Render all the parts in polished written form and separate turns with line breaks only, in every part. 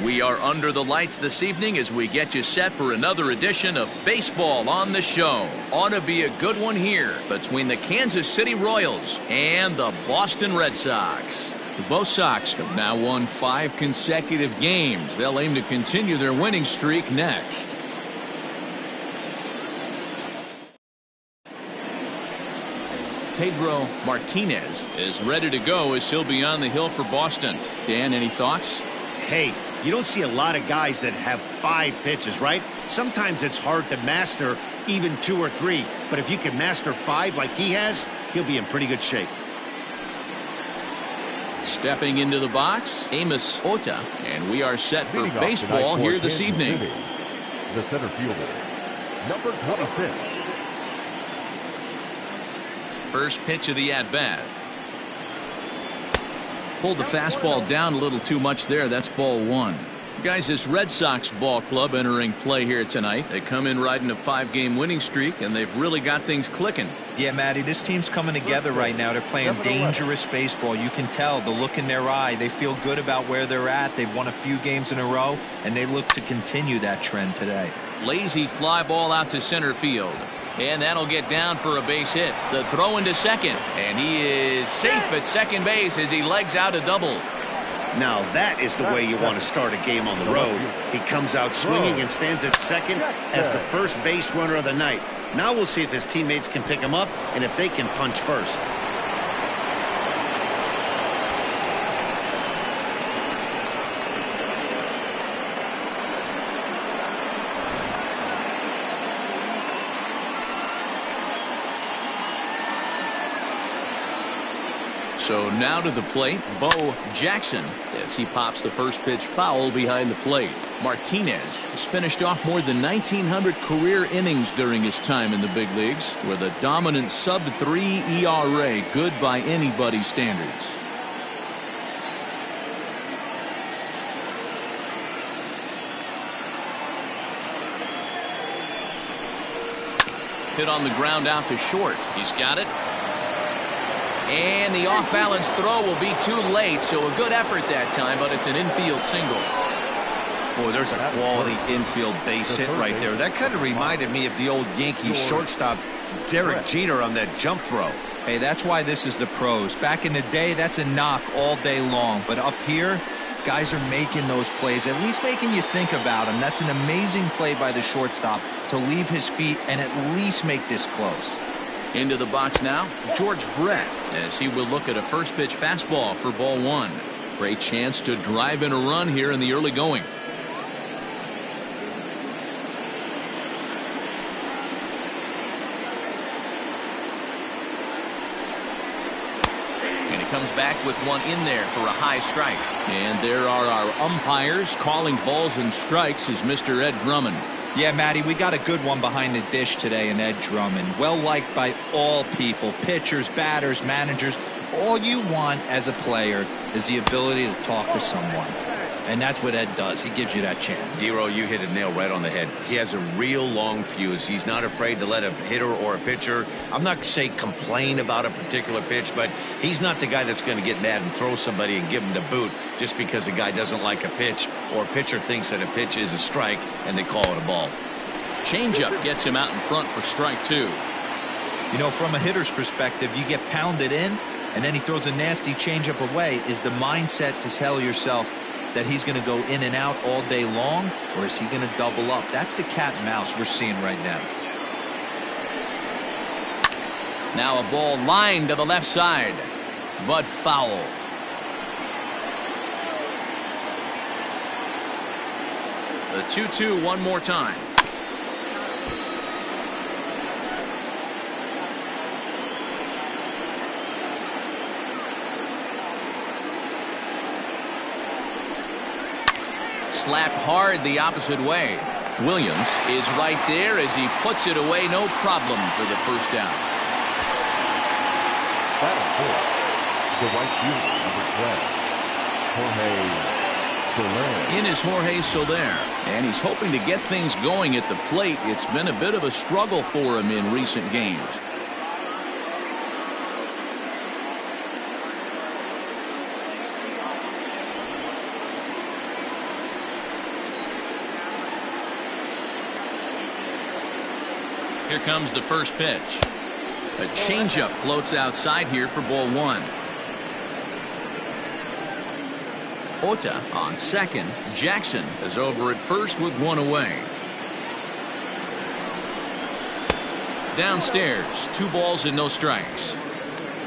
We are under the lights this evening as we get you set for another edition of Baseball on the Show. Ought to be a good one here between the Kansas City Royals and the Boston Red Sox. Both Sox have now won 5 consecutive games. They'll aim to continue their winning streak next. Pedro Martinez is ready to go as he'll be on the hill for Boston. Dan, any thoughts?
Hey, you don't see a lot of guys that have 5 pitches, right? Sometimes it's hard to master even 2 or 3. But if you can master 5 like he has, he'll be in pretty good shape.
Stepping into the box, Amos Ota, and we are set for baseball here this evening.
The center fielder, number 25.
First pitch of the at-bat. Pulled the fastball down a little too much there. That's ball 1. Guys, this Red Sox ball club entering play here tonight. They come in riding a 5-game winning streak, and they've really got things clicking.
Yeah, Matty, this team's coming together right now. They're playing dangerous baseball. You can tell the look in their eye. They feel good about where they're at. They've won a few games in a row, and they look to continue that trend today.
Lazy fly ball out to center field. And that'll get down for a base hit. The throw into second. And he is safe at second base as he legs out a double.
Now that is the way you want to start a game on the road. He comes out swinging and stands at second as the first base runner of the night. Now we'll see if his teammates can pick him up and if they can punch first.
So now to the plate, Bo Jackson, as he pops the first pitch foul behind the plate. Martinez has finished off more than 1,900 career innings during his time in the big leagues with a dominant sub-3 ERA, good by anybody's standards. Hit on the ground out to short. He's got it. And the off-balance throw will be too late, so a good effort that time, but it's an infield single.
Boy, there's a quality infield base hit right there. That kind of reminded me of the old Yankees shortstop Derek Jeter on that jump throw.
Hey, that's why this is the pros. Back in the day, that's a knock all day long. But up here, guys are making those plays, at least making you think about them. That's an amazing play by the shortstop to leave his feet and at least make this close.
Into the box now, George Brett, as he will look at a first pitch fastball for ball 1. Great chance to drive in a run here in the early going. And he comes back with one in there for a high strike. And there are our umpires calling balls and strikes is Mr. Ed Drummond.
Yeah, Matty, we got a good one behind the dish today in Ed Drummond. Well liked by all people, pitchers, batters, managers. All you want as a player is the ability to talk to someone. And that's what Ed does. He gives you that chance.
Zero, you hit a nail right on the head. He has a real long fuse. He's not afraid to let a hitter or a pitcher, I'm not saying complain about a particular pitch, but he's not the guy that's going to get mad and throw somebody and give him the boot just because a guy doesn't like a pitch or a pitcher thinks that a pitch is a strike and they call it a ball.
Changeup gets him out in front for strike 2.
You know, from a hitter's perspective, you get pounded in and then he throws a nasty changeup away. Is the mindset to tell yourself that he's going to go in and out all day long, or is he going to double up? That's the cat and mouse we're seeing right now.
Now a ball lined to the left side, but foul. The 2-2 one more time. Slapped hard the opposite way. Williams is right there as he puts it away, no problem for the first down.
Batting fourth, the right fielder, number 12, Jorge Soler.
In is Jorge Soler, and he's hoping to get things going at the plate. It's been a bit of a struggle for him in recent games. Here comes the first pitch. A changeup floats outside here for ball one. Ota on second. Jackson is over at first with one away. Downstairs, 2 balls and no strikes.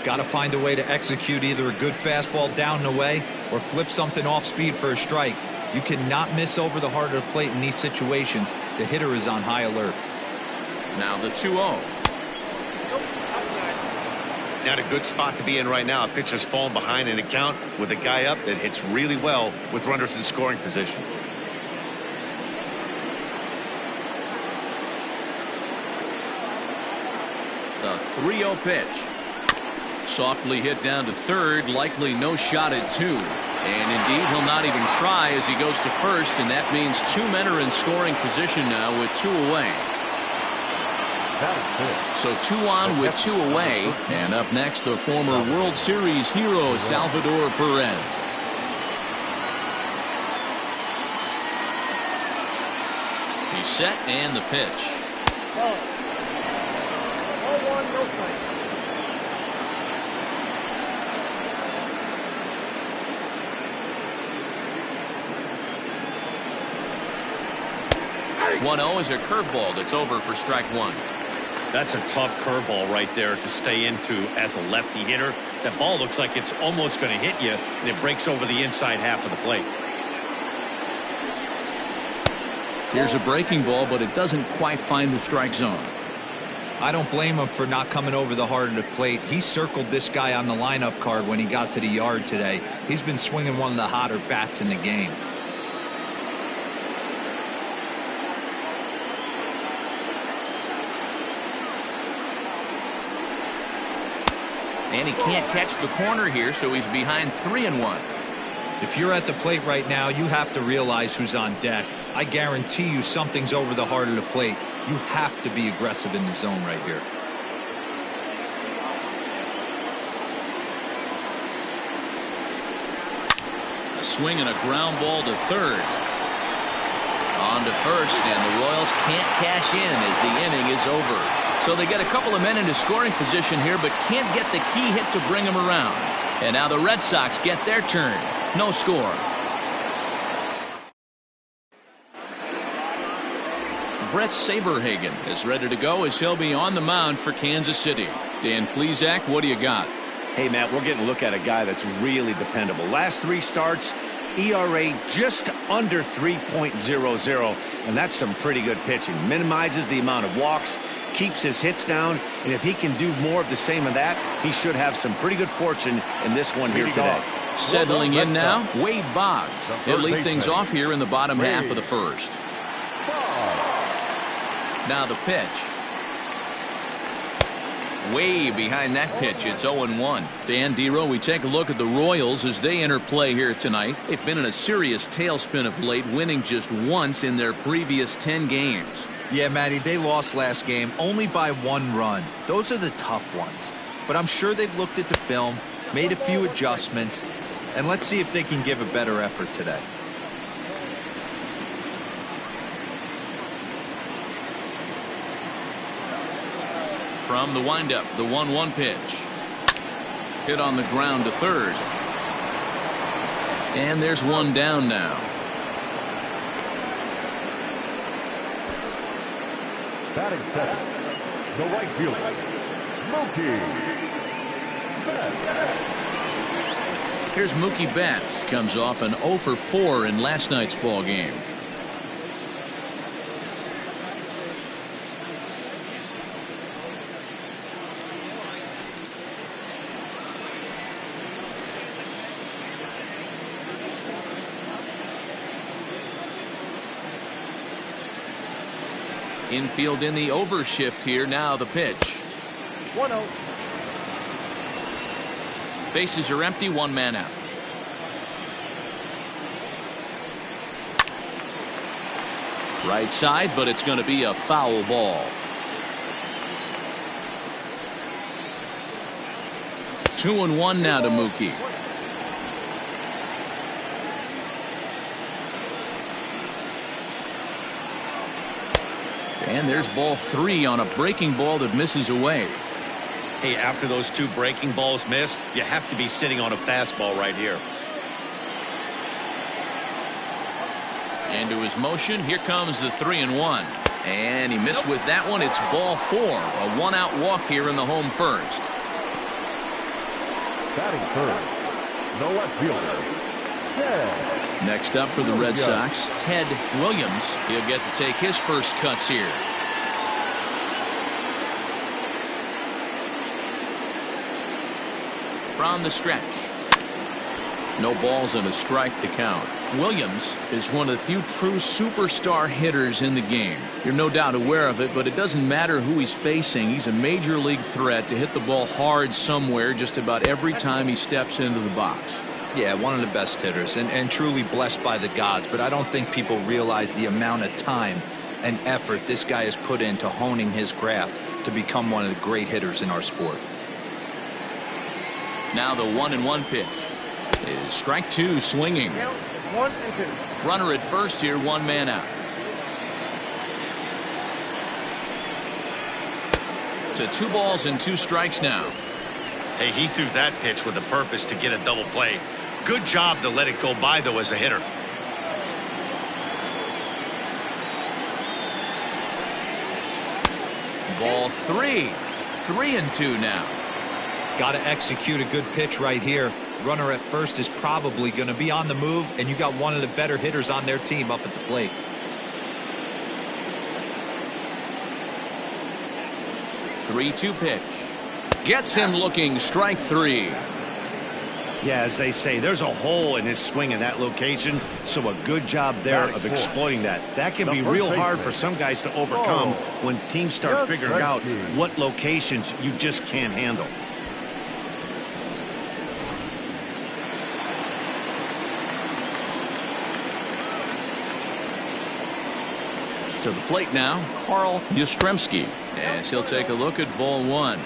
Got to find a way to execute either a good fastball down and away or flip something off speed for a strike. You cannot miss over the heart of the plate in these situations. The hitter is on high alert.
Now the 2-0.
Not a good spot to be in right now. A pitcher's falling behind in the count with a guy up that hits really well with runners in scoring position.
The 3-0 pitch. Softly hit down to third, likely no shot at 2. And indeed, he'll not even try as he goes to first, and that means 2 men are in scoring position now with 2 away. So 2 on with 2 away, and up next, the former World Series hero, Salvador Perez. He's set, and the pitch.
Ball 1, no strike.
Hey. 1-0 is a curveball that's over for strike 1.
That's a tough curveball right there to stay into as a lefty hitter. That ball looks like it's almost going to hit you, and it breaks over the inside half of the plate.
Here's a breaking ball, but it doesn't quite find the strike zone.
I don't blame him for not coming over the heart of the plate. He circled this guy on the lineup card when he got to the yard today. He's been swinging one of the hotter bats in the game.
And he can't catch the corner here, so he's behind 3-1.
If you're at the plate right now, you have to realize who's on deck. I guarantee you something's over the heart of the plate. You have to be aggressive in the zone right here.
A swing and a ground ball to third. On to first, and the Royals can't cash in as the inning is over. So they get a couple of men into scoring position here, but can't get the key hit to bring them around. And now the Red Sox get their turn. No score. Brett Saberhagen is ready to go as he'll be on the mound for Kansas City. Dan Plesac, what do you got?
Hey, Matt, we're getting a look at a guy that's really dependable. Last 3 starts, ERA just under 3.00, and that's some pretty good pitching. Minimizes the amount of walks, keeps his hits down, and if he can do more of the same of that, he should have some pretty good fortune in this one here today.
Settling in now, Wade Boggs. He'll lead things off here in the bottom half of the first. Now the pitch. Way behind that pitch. It's 0-1. Dan Dero, we take a look at the Royals as they enter play here tonight. They've been in a serious tailspin of late, winning just once in their previous 10 games.
Yeah, Matty, they lost last game only by 1 run. Those are the tough ones. But I'm sure they've looked at the film, made a few adjustments, and let's see if they can give a better effort today.
From the windup, the 1-1 pitch. Hit on the ground to third. And there's one down now.
Batting second, the right fielder, Mookie Betts.
Here's Mookie Betts. Comes off an 0 for 4 in last night's ball game. Infield in the overshift here. Now the pitch.
1-0.
Bases are empty. 1 man out. Right side, but it's going to be a foul ball. 2-1 now to Mookie. And there's ball 3 on a breaking ball that misses away.
Hey, after those 2 breaking balls missed, you have to be sitting on a fastball right here.
Into his motion, here comes the 3-1. And he missed with that one. It's ball 4. A 1-out walk here in the home first.
Batting first, the left fielder, Ted.
Next up for the Red Sox, Ted Williams. He'll get to take his first cuts here. From the stretch. No balls and a strike to count. Williams is one of the few true superstar hitters in the game. You're no doubt aware of it, but it doesn't matter who he's facing. He's a major league threat to hit the ball hard somewhere just about every time he steps into the box.
Yeah, one of the best hitters and truly blessed by the gods, but I don't think people realize the amount of time and effort this guy has put into honing his craft to become one of the great hitters in our sport.
Now the 1-1 pitch is strike 2 swinging.
1-2.
Runner at first here, 1 man out. To 2 balls and 2 strikes now.
Hey, he threw that pitch with a purpose to get a double play. Good job to let it go by, though, as a hitter.
Ball 3. 3-2 now.
Got to execute a good pitch right here. Runner at first is probably going to be on the move, and you got one of the better hitters on their team up at the plate.
Three-two pitch. Gets him looking, strike 3.
Yeah, as they say, there's a hole in his swing in that location, so a good job there of exploiting that. That can be real hard for some guys to overcome when teams start figuring out what locations you just can't handle.
To the plate now, Carl Yastrzemski, as he'll take a look at ball 1.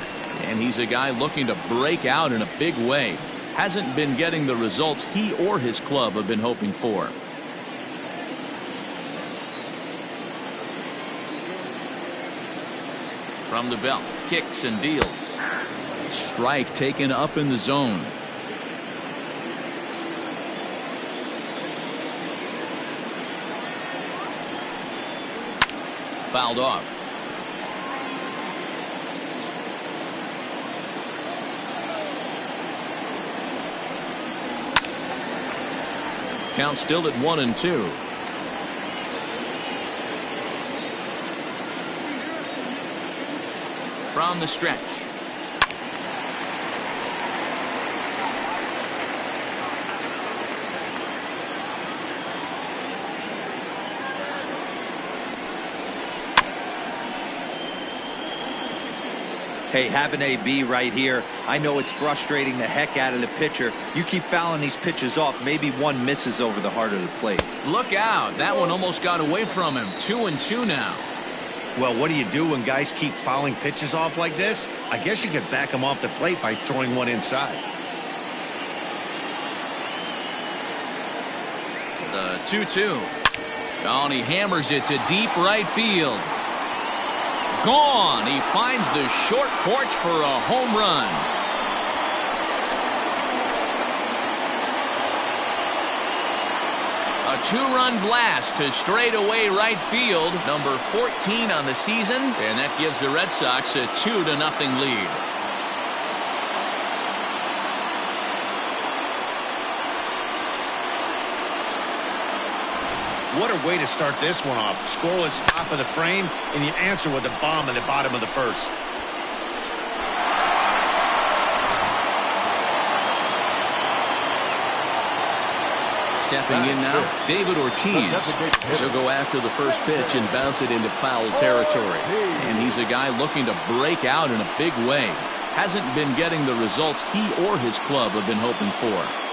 And he's a guy looking to break out in a big way. Hasn't been getting the results he or his club have been hoping for. From the belt, kicks and deals. Strike taken up in the zone. Fouled off. Count still at 1-2. From the stretch.
Hey, have an AB right here. I know it's frustrating the heck out of the pitcher. You keep fouling these pitches off, maybe one misses over the heart of the plate.
Look out. That one almost got away from him. 2-2 now.
Well, what do you do when guys keep fouling pitches off like this? I guess you could back them off the plate by throwing one inside.
The 2-2. Oh, and he hammers it to deep right field. Gone. He finds the short porch for a home run. A 2-run blast to straightaway right field, number 14 on the season, and that gives the Red Sox a 2-0 lead.
What a way to start this one off. Scoreless top of the frame, and you answer with a bomb in the bottom of the first.
Stepping in now, David Ortiz. He'll go after the first pitch and bounce it into foul territory. And he's a guy looking to break out in a big way. Hasn't been getting the results he or his club have been hoping for.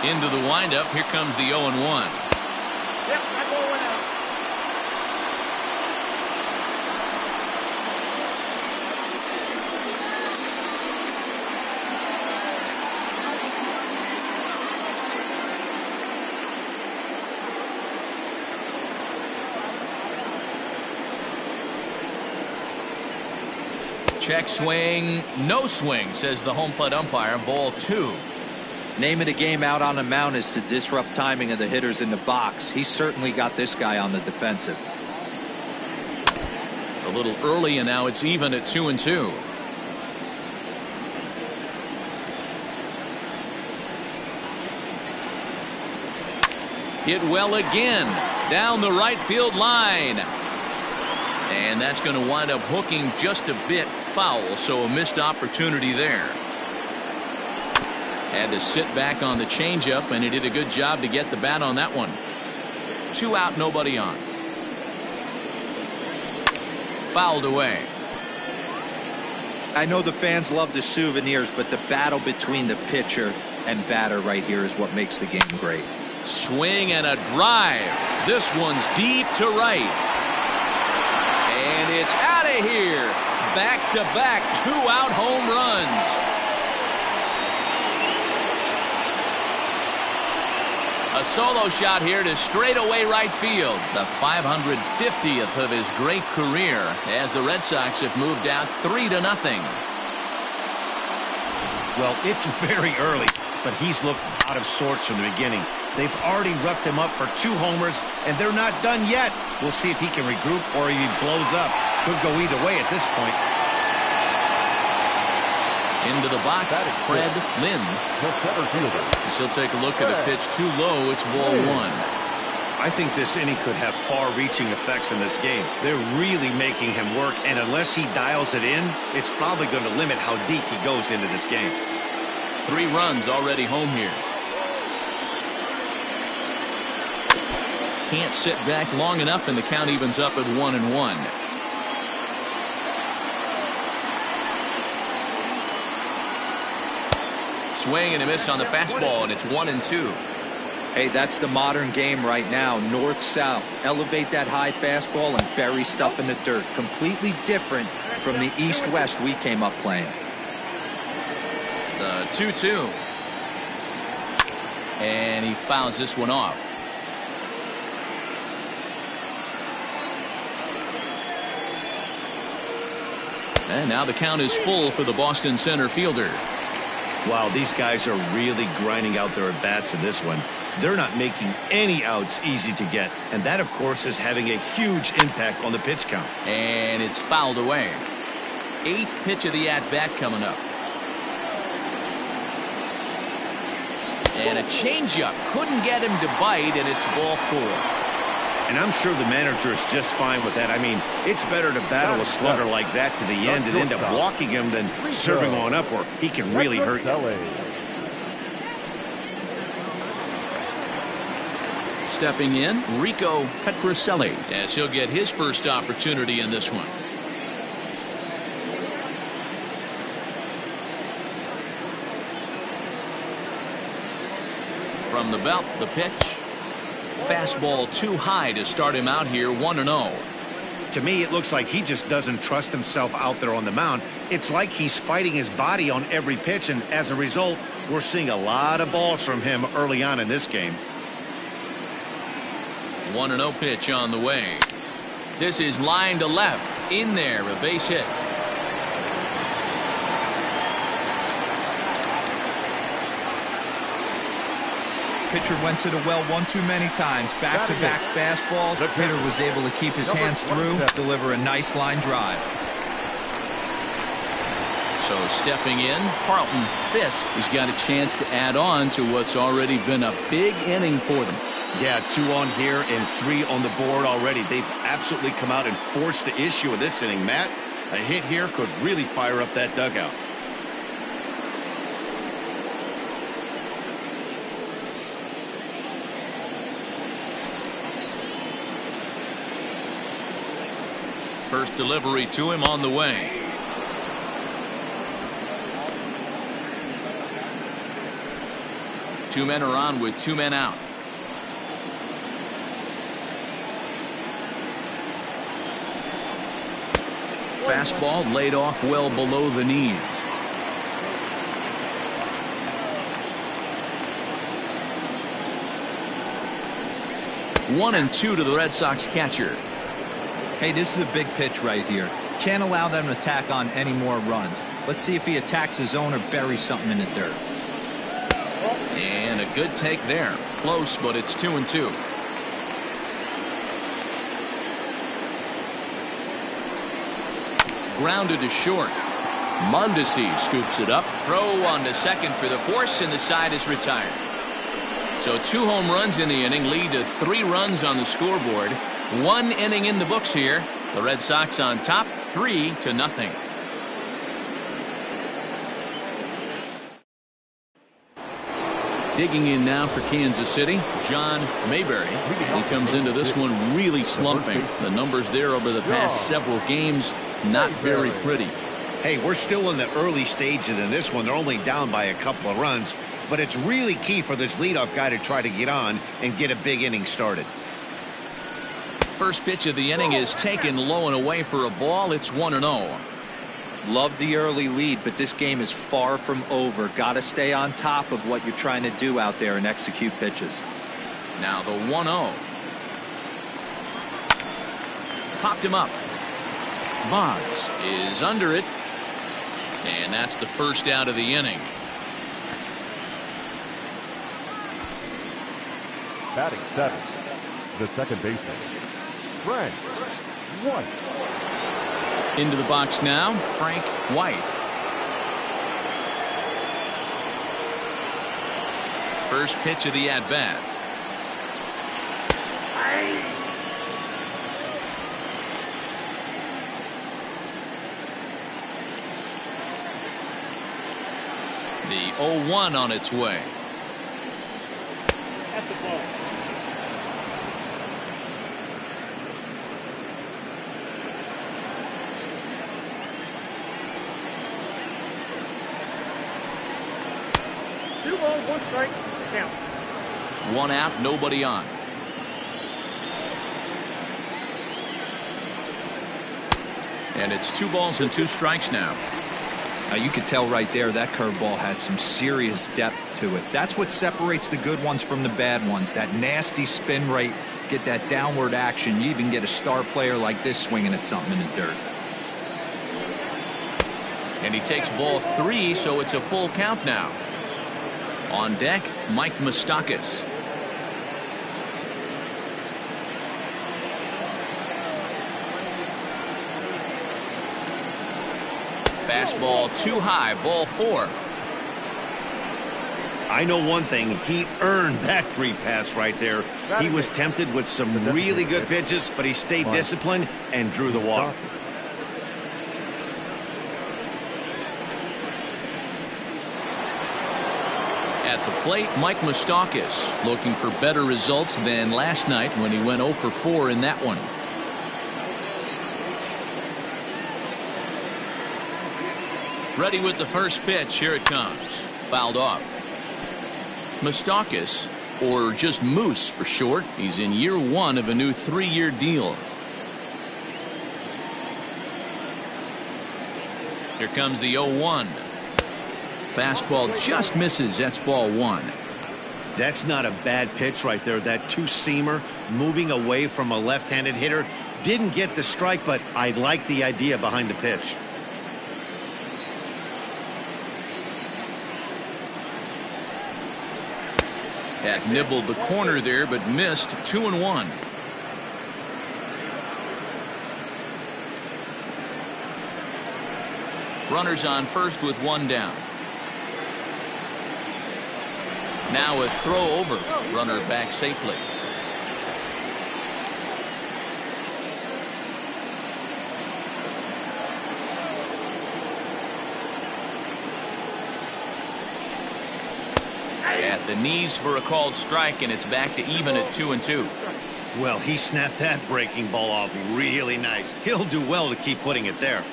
Into the windup, here comes the 0-1. Check swing, no swing, says the home plate umpire. Ball 2.
Name of the game out on the mound is to disrupt timing of the hitters in the box. He certainly got this guy on the defensive.
A little early, and now it's even at 2-2. Hit well again down the right field line. And that's going to wind up hooking just a bit foul, so a missed opportunity there. Had to sit back on the changeup, and he did a good job to get the bat on that one. 2 out, nobody on. Fouled away.
I know the fans love the souvenirs, but the battle between the pitcher and batter right here is what makes the game great.
Swing and a drive. This one's deep to right. And it's out of here. Back-to-back 2-out home runs. A solo shot here to straightaway right field. The 550th of his great career as the Red Sox have moved out 3-0.
Well, it's very early, but he's looked out of sorts from the beginning. They've already roughed him up for 2 homers, and they're not done yet. We'll see if he can regroup or he blows up. Could go either way at this point.
Into the box, Fred Lynn.
The center fielder.
He'll take a look at a pitch too low. It's ball 1.
I think this inning could have far-reaching effects in this game. They're really making him work, and unless he dials it in, it's probably going to limit how deep he goes into this game.
3 runs already home here. Can't sit back long enough, and the count evens up at 1-1. Swing and a miss on the fastball, and it's 1-2.
Hey, that's the modern game right now. North-south. Elevate that high fastball and bury stuff in the dirt. Completely different from the east-west we came up playing.
The 2-2. And he fouls this one off. And now the count is full for the Boston center fielder.
Wow, these guys are really grinding out their at-bats in this one. They're not making any outs easy to get, and that, of course, is having a huge impact on the pitch count.
And it's fouled away. 8th pitch of the at-bat coming up. And a changeup couldn't get him to bite, and it's ball 4.
And I'm sure the manager is just fine with that. I mean, it's better to battle a slugger like that to the end and end up walking him than serving on up where he can really hurt you.
Stepping in, Rico Petrocelli, as he'll get his first opportunity in this one. From the belt, the pitch. Fastball too high to start him out here, 1-0.
To me, it looks like he just doesn't trust himself out there on the mound. It's like he's fighting his body on every pitch, and as a result, we're seeing a lot of balls from him early on in this game.
1-0 pitch on the way. This is line to left. In there, a base hit.
Pitcher went to the well one too many times. Back-to-back fastballs. The hitter was able to keep his hands through, deliver a nice line drive.
So stepping in, Carlton Fisk has got a chance to add on to what's already been a big inning for them.
Yeah, 2 on here and 3 on the board already. They've absolutely come out and forced the issue of this inning. Matt, a hit here could really fire up that dugout.
First delivery to him on the way. Two men are on with 2 men out. Fastball laid off well below the knees. One and 2 to the Red Sox catcher.
Hey, this is a big pitch right here. Can't allow them to attack on any more runs. Let's see if he attacks his zone or buries something in the dirt.
And a good take there. Close, but it's 2-2. Grounded to short. Mondesi scoops it up. Throw on to second for the force, and the side is retired. So 2 home runs in the inning lead to 3 runs on the scoreboard. 1 inning in the books here. The Red Sox on top, 3-0. Digging in now for Kansas City, John Mayberry. He comes into this one really slumping. The numbers there over the past several games, not very pretty.
Hey, we're still in the early stages in this one. They're only down by a couple of runs, but it's really key for this leadoff guy to try to get on and get a big inning started.
First pitch of the inning is taken low and away for a ball. It's 1-0.
Love the early lead, but this game is far from over. Got to stay on top of what you're trying to do out there and execute pitches.
Now the 1-0. Popped him up. Bonds is under it. And that's the first out of the inning.
Batting 7, the second baseman, Frank White.
Into the box now, Frank White. First pitch of the at-bat. The 0-1 on its way.
At the ball. Two balls, 1 strike, count.
1 out, nobody on. And it's 2 balls and 2 strikes now.
Now you could tell right there that curveball had some serious depth to it. That's what separates the good ones from the bad ones. That nasty spin rate, get that downward action. You even get a star player like this swinging at something in the dirt.
And he takes ball 3, so it's a full count now. On deck, Mike Moustakas. Fastball too high, ball 4.
I know one thing, he earned that free pass right there. He was tempted with some really good pitches, but he stayed disciplined and drew the walk.
At the plate, Mike Moustakas looking for better results than last night when he went 0 for 4 in that one. Ready with the first pitch. Here it comes. Fouled off. Moustakas, or just Moose for short, he's in year 1 of a new 3-year deal. Here comes the 0-1. Fastball just misses. That's ball 1.
That's not a bad pitch right there. That two-seamer moving away from a left-handed hitter. Didn't get the strike, but I like the idea behind the pitch.
That nibbled the corner there, but missed. 2-1. Runners on first with 1 down. Now a throw over. Runner back safely. At the knees for a called strike, and it's back to even at 2-2.
Well, he snapped that breaking ball off really nice. He'll do well to keep putting it there.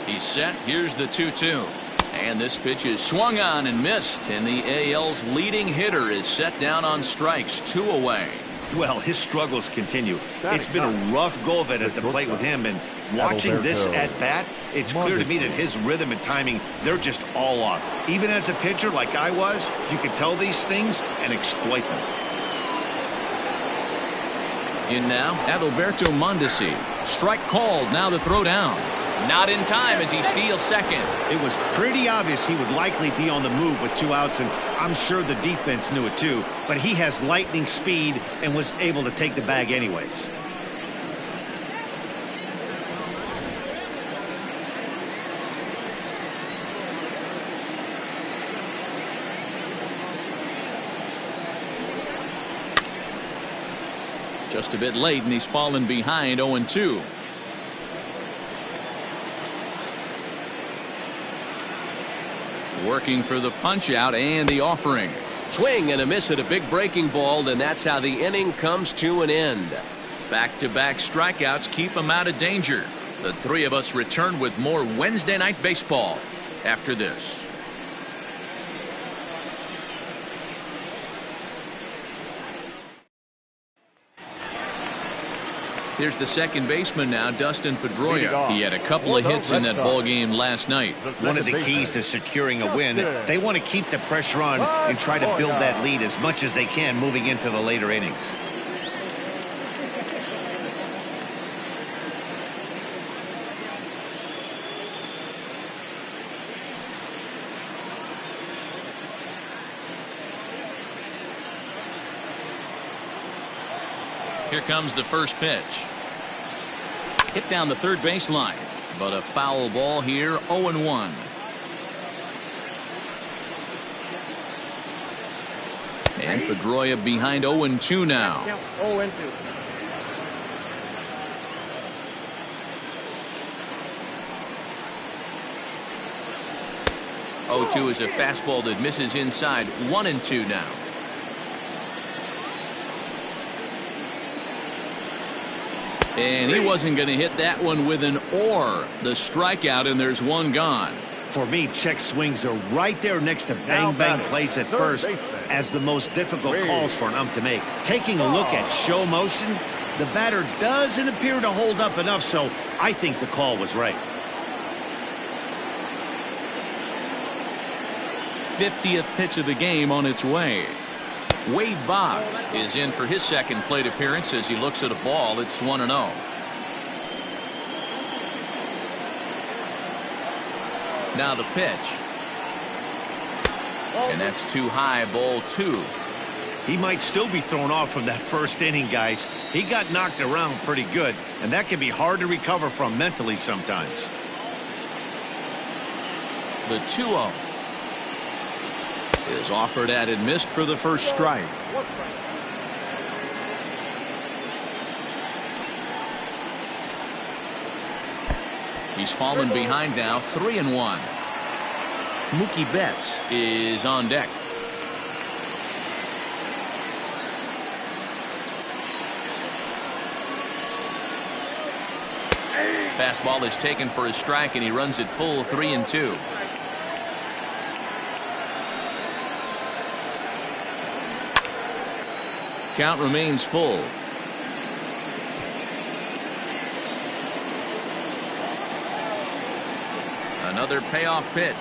He's set. Here's the 2-2. And this pitch is swung on and missed. And the AL's leading hitter is set down on strikes. 2 away.
Well, his struggles continue. It's been a rough go of it at the plate with him, and watching this at bat, it's clear to me that his rhythm and timing they're just all off. Even as a pitcher like I was, you can tell these things and exploit them.
In now, Adalberto Mondesi. Strike called, now the throw down. Not in time as he steals second.
It was pretty obvious he would likely be on the move with 2 outs, and I'm sure the defense knew it too. But he has lightning speed and was able to take the bag anyways.
Just a bit late, and he's fallen behind 0-2. Working for the punch out and the offering.
Swing and a miss at a big breaking ball, and that's how the inning comes to an end.
Back-to-back strikeouts keep him out of danger. The three of us return with more Wednesday Night Baseball after this. Here's the second baseman now, Dustin Pedroia. He had a couple of hits in that ball game last night.
One of the keys to securing a win, they want to keep the pressure on and try to build that lead as much as they can moving into the later innings.
Here comes the first pitch. Hit down the third baseline, but a foul ball here, 0-1. And Pedroia behind 0-2 now.
0-2.
0-2 is a fastball that misses inside. 1-2 now. And he wasn't going to hit that one with an or. The strikeout, and there's one gone.
For me, check swings are right there next to bang-bang plays at first as the most difficult calls for an ump to make. Taking a look at show motion, the batter doesn't appear to hold up enough, so I think the call was right.
50th pitch of the game on its way. Wade Boggs is in for his second plate appearance as he looks at a ball. It's 1-0. Now the pitch. And that's too high, ball 2.
He might still be thrown off from that first inning, guys. He got knocked around pretty good, and that can be hard to recover from mentally sometimes.
The 2-0 is offered at and missed for the first strike. He's fallen behind now, 3-1. Mookie Betts is on deck. Fastball is taken for a strike, and he runs it full, 3-2. Count remains full. Another payoff pitch.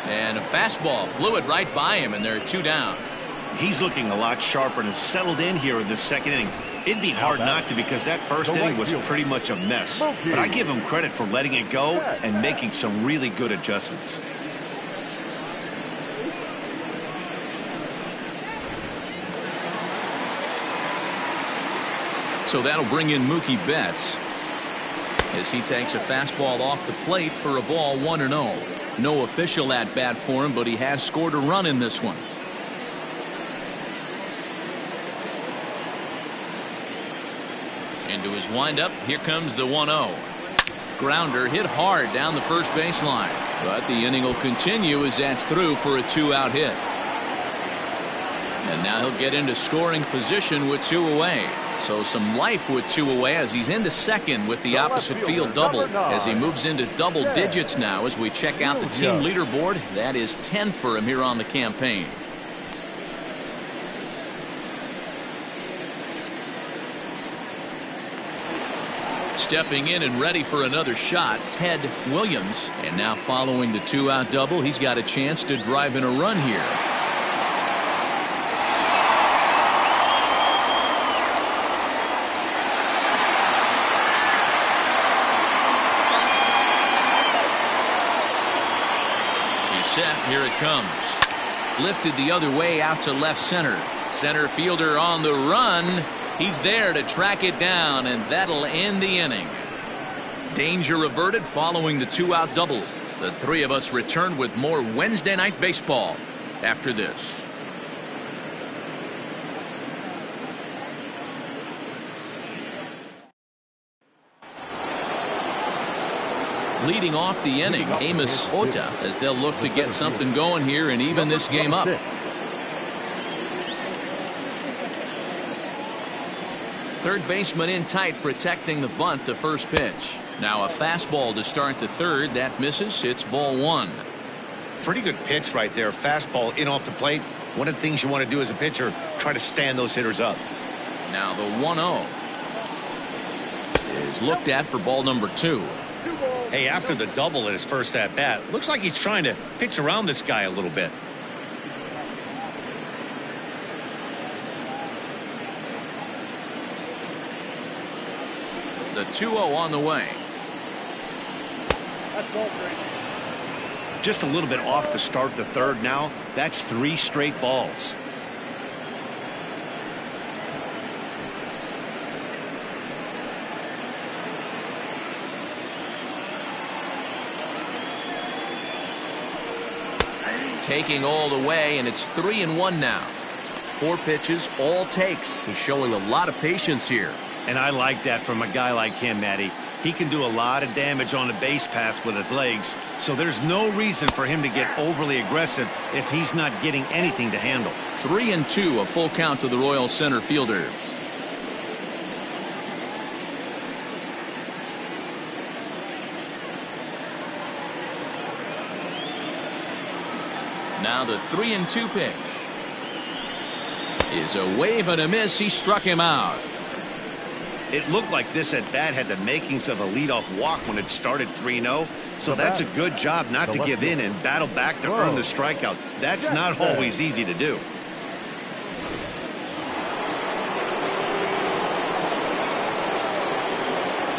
And a fastball blew it right by him, and there are 2 down.
He's looking a lot sharper and has settled in here in this second inning. It'd be hard not to because that first inning was pretty much a mess. But I give him credit for letting it go and making some really good adjustments.
So that'll bring in Mookie Betts as he takes a fastball off the plate for a ball, 1-0. No official at bat for him, but he has scored a run in this one. Into his windup, here comes the 1-0. Grounder hit hard down the first baseline, but the inning will continue as that's through for a 2-out hit. And now he'll get into scoring position with 2 away. So some life with 2 away as he's into second with the opposite field double as he moves into double digits now as we check out the team leaderboard. That is 10 for him here on the campaign. Stepping in and ready for another shot, Ted Williams. And now following the 2-out double, he's got a chance to drive in a run here. He's set. Here it comes. Lifted the other way out to left center. Center fielder on the run. He's there to track it down, and that'll end the inning. Danger averted following the 2-out double. The three of us return with more Wednesday Night Baseball after this. Leading off the inning, Amos Ota, as they'll look to get something going here and even this game up. Third baseman in tight, protecting the bunt. The first pitch. Now a fastball to start the third. That misses. It's ball one.
Pretty good pitch right there. Fastball in off the plate. One of the things you want to do as a pitcher, try to stand those hitters up.
Now the 1-0 is looked at for ball number 2.
Hey, after the double in his first at bat, looks like he's trying to pitch around this guy a little bit.
The 2-0 on the way.
Just a little bit off to start the third now. That's 3 straight balls.
Taking all the way, and it's 3-1 now. 4 pitches, all takes. He's showing a lot of patience here.
And I like that from a guy like him, Matty. He can do a lot of damage on the base pass with his legs, so there's no reason for him to get overly aggressive if he's not getting anything to handle.
3-2, a full count to the Royals center fielder. Now the 3-2 pitch is a wave and a miss. He struck him out.
It looked like this at bat had the makings of a leadoff walk when it started 3-0. So that's a good job not to give in and battle back to earn the strikeout. That's not always easy to do.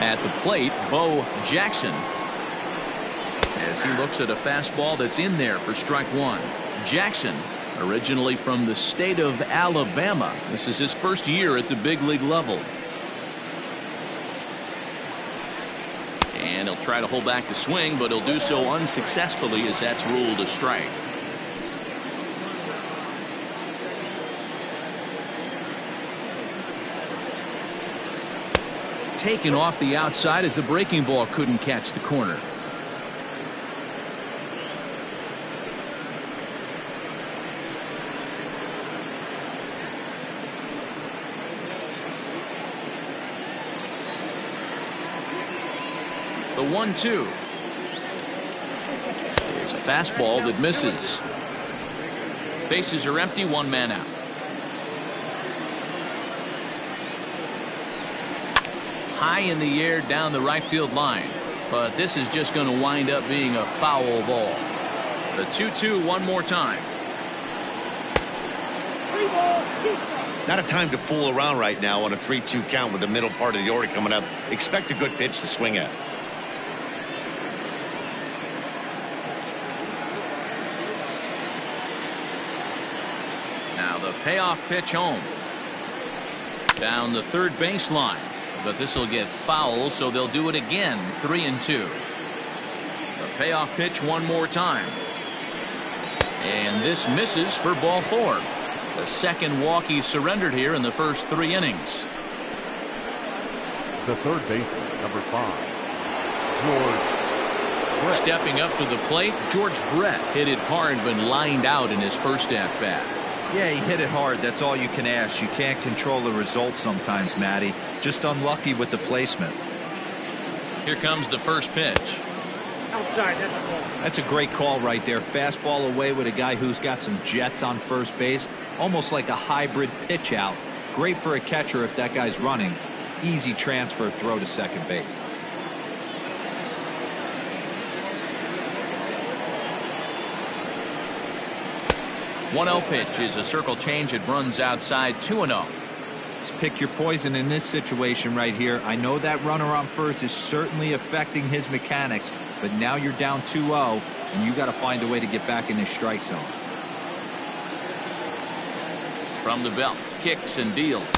At the plate, Bo Jackson, as he looks at a fastball that's in there for strike one. Jackson, originally from the state of Alabama. This is his first year at the big league level. And he'll try to hold back the swing, but he'll do so unsuccessfully as that's ruled a strike. Taken off the outside as the breaking ball couldn't catch the corner. The 1-2 is a fastball that misses. Bases are empty, 1 man out. High in the air down the right field line, but this is just going to wind up being a foul ball. The 2-2 one more time.
Not a time to fool around right now on a 3-2 count with the middle part of the order coming up. Expect a good pitch to swing at.
Now the payoff pitch home. Down the third baseline. But this will get foul, so they'll do it again. 3-2. The payoff pitch one more time. And this misses for ball 4. The second walk he surrendered here in the first 3 innings.
The third baseman, number 5, George Brett.
Stepping up to the plate, George Brett hit it hard but lined out in his first at bat.
Yeah, he hit it hard. That's all you can ask. You can't control the result sometimes, Matty. Just unlucky with the placement.
Here comes the first pitch.
That's a great call right there. Fastball away with a guy who's got some jets on first base. Almost like a hybrid pitch out. Great for a catcher if that guy's running. easy transfer throw to second base.
One 0 pitch is a circle change. It runs outside 2-0.
Just pick your poison in this situation right here. I know that runner on first is certainly affecting his mechanics, but now you're down 2-0, and you got to find a way to get back in this strike zone.
From the belt, kicks and deals.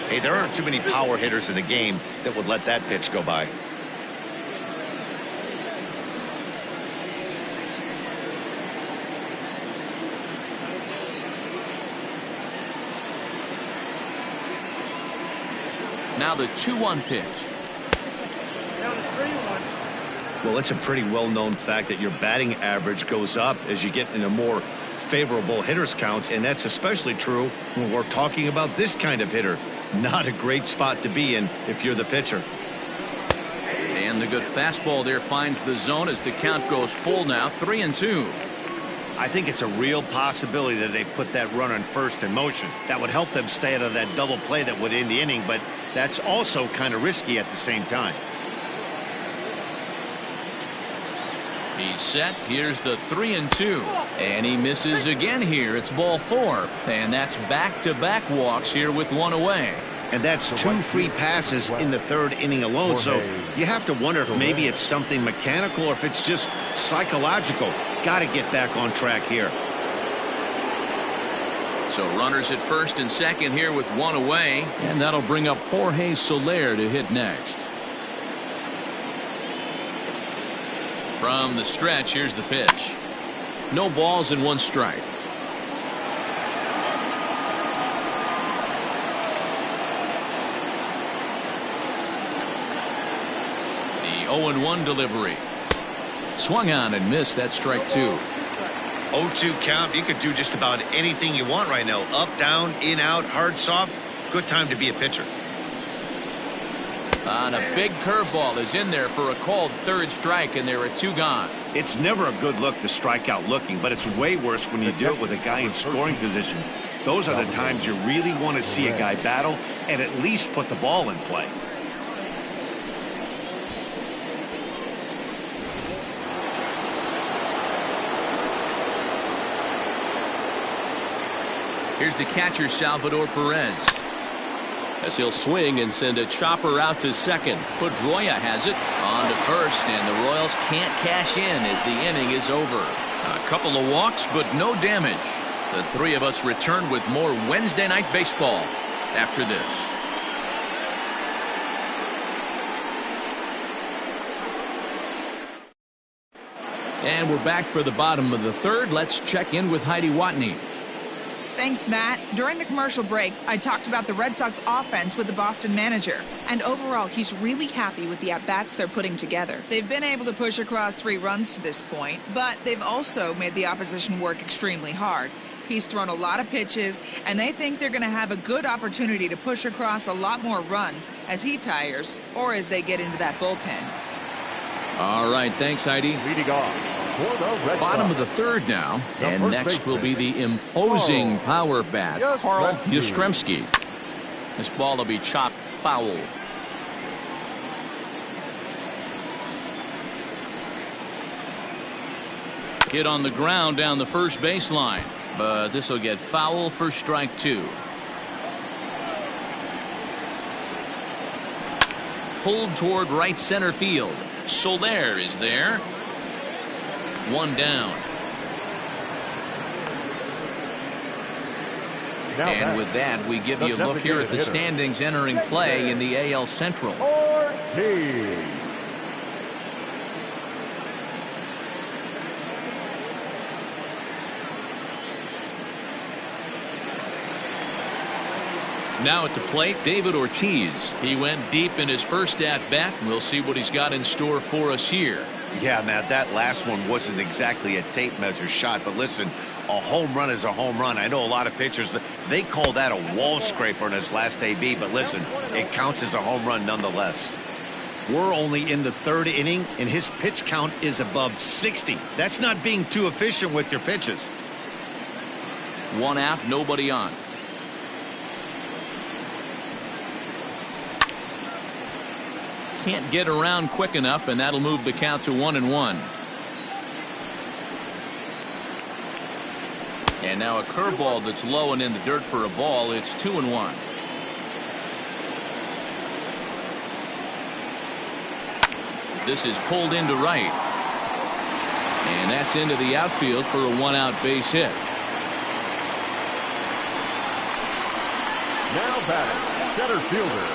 Hey, there aren't too many power hitters in the game that would let that pitch go by.
Now the 2-1 pitch.
Well, it's a pretty well-known fact that your batting average goes up as you get into more favorable hitters counts, and that's especially true when we're talking about this kind of hitter. Not a great spot to be in if you're the pitcher.
And the good fastball there finds the zone as the count goes full now, 3-2.
I think it's a real possibility that they put that runner in first in motion. That would help them stay out of that double play that would end the inning, but that's also kind of risky at the same time.
He's set. Here's the 3-2. And he misses again here. It's ball 4. And that's back-to-back walks here with one away.
And that's 2 free passes in the 3rd inning alone. So you have to wonder if maybe it's something mechanical or if it's just psychological. Got to get back on track here.
So runners at first and second here with one away. And that'll bring up Jorge Soler to hit next. From the stretch, here's the pitch. No balls and 1 strike. The 0-1 delivery. Swung on and missed. That strike 2.
0-2 count. You could do just about anything you want right now. Up, down, in, out, hard, soft. Good time to be a pitcher.
And a big curveball is in there for a called 3rd strike, and there are 2 gone.
It's never a good look to strike out looking, but it's way worse when you do it with a guy in scoring position. Those are the times you really want to see a guy battle and at least put the ball in play.
Here's the catcher, Salvador Perez. As he'll swing and send a chopper out to second. Pedroia has it on to first, and the Royals can't cash in as the inning is over. A couple of walks, but no damage. The 3 of us return with more Wednesday Night Baseball after this. And we're back for the bottom of the 3rd. Let's check in with Heidi Watney.
Thanks, Matt. During the commercial break, I talked about the Red Sox offense with the Boston manager. And overall, he's really happy with the at-bats they're putting together. They've been able to push across 3 runs to this point, but they've also made the opposition work extremely hard. He's thrown a lot of pitches, and they think they're going to have a good opportunity to push across a lot more runs as he tires or as they get into that bullpen.
All right, thanks, Heidi.
Leading off for the Red
Bottom of
Sox,
the 3rd now,
the
and
first
next will be
baseman,
the imposing power bat, Carl
Yastrzemski.
Yastrzemski. This ball will be chopped foul. Hit on the ground down the first baseline, but this will get foul for strike 2. Pulled toward right center field. Soler is there. 1 down. And with that, we give you a look here at the standings entering play in the AL Central.
Ortiz.
Now at the plate, David Ortiz. He went deep in his first at-bat. We'll see what he's got in store for us here.
Yeah, Matt, that last one wasn't exactly a tape measure shot, but listen, a home run is a home run. I know a lot of pitchers, they call that a wall scraper in his last AB, but listen, it counts as a home run nonetheless. We're only in the 3rd inning, and his pitch count is above 60. That's not being too efficient with your pitches.
1 out, nobody on. can't get around quick enough, and that'll move the count to 1-1. And now a curveball that's low and in the dirt for a ball. It's 2-1. This is pulled into right. And that's into the outfield for a one-out base hit.
Now batting, center fielder,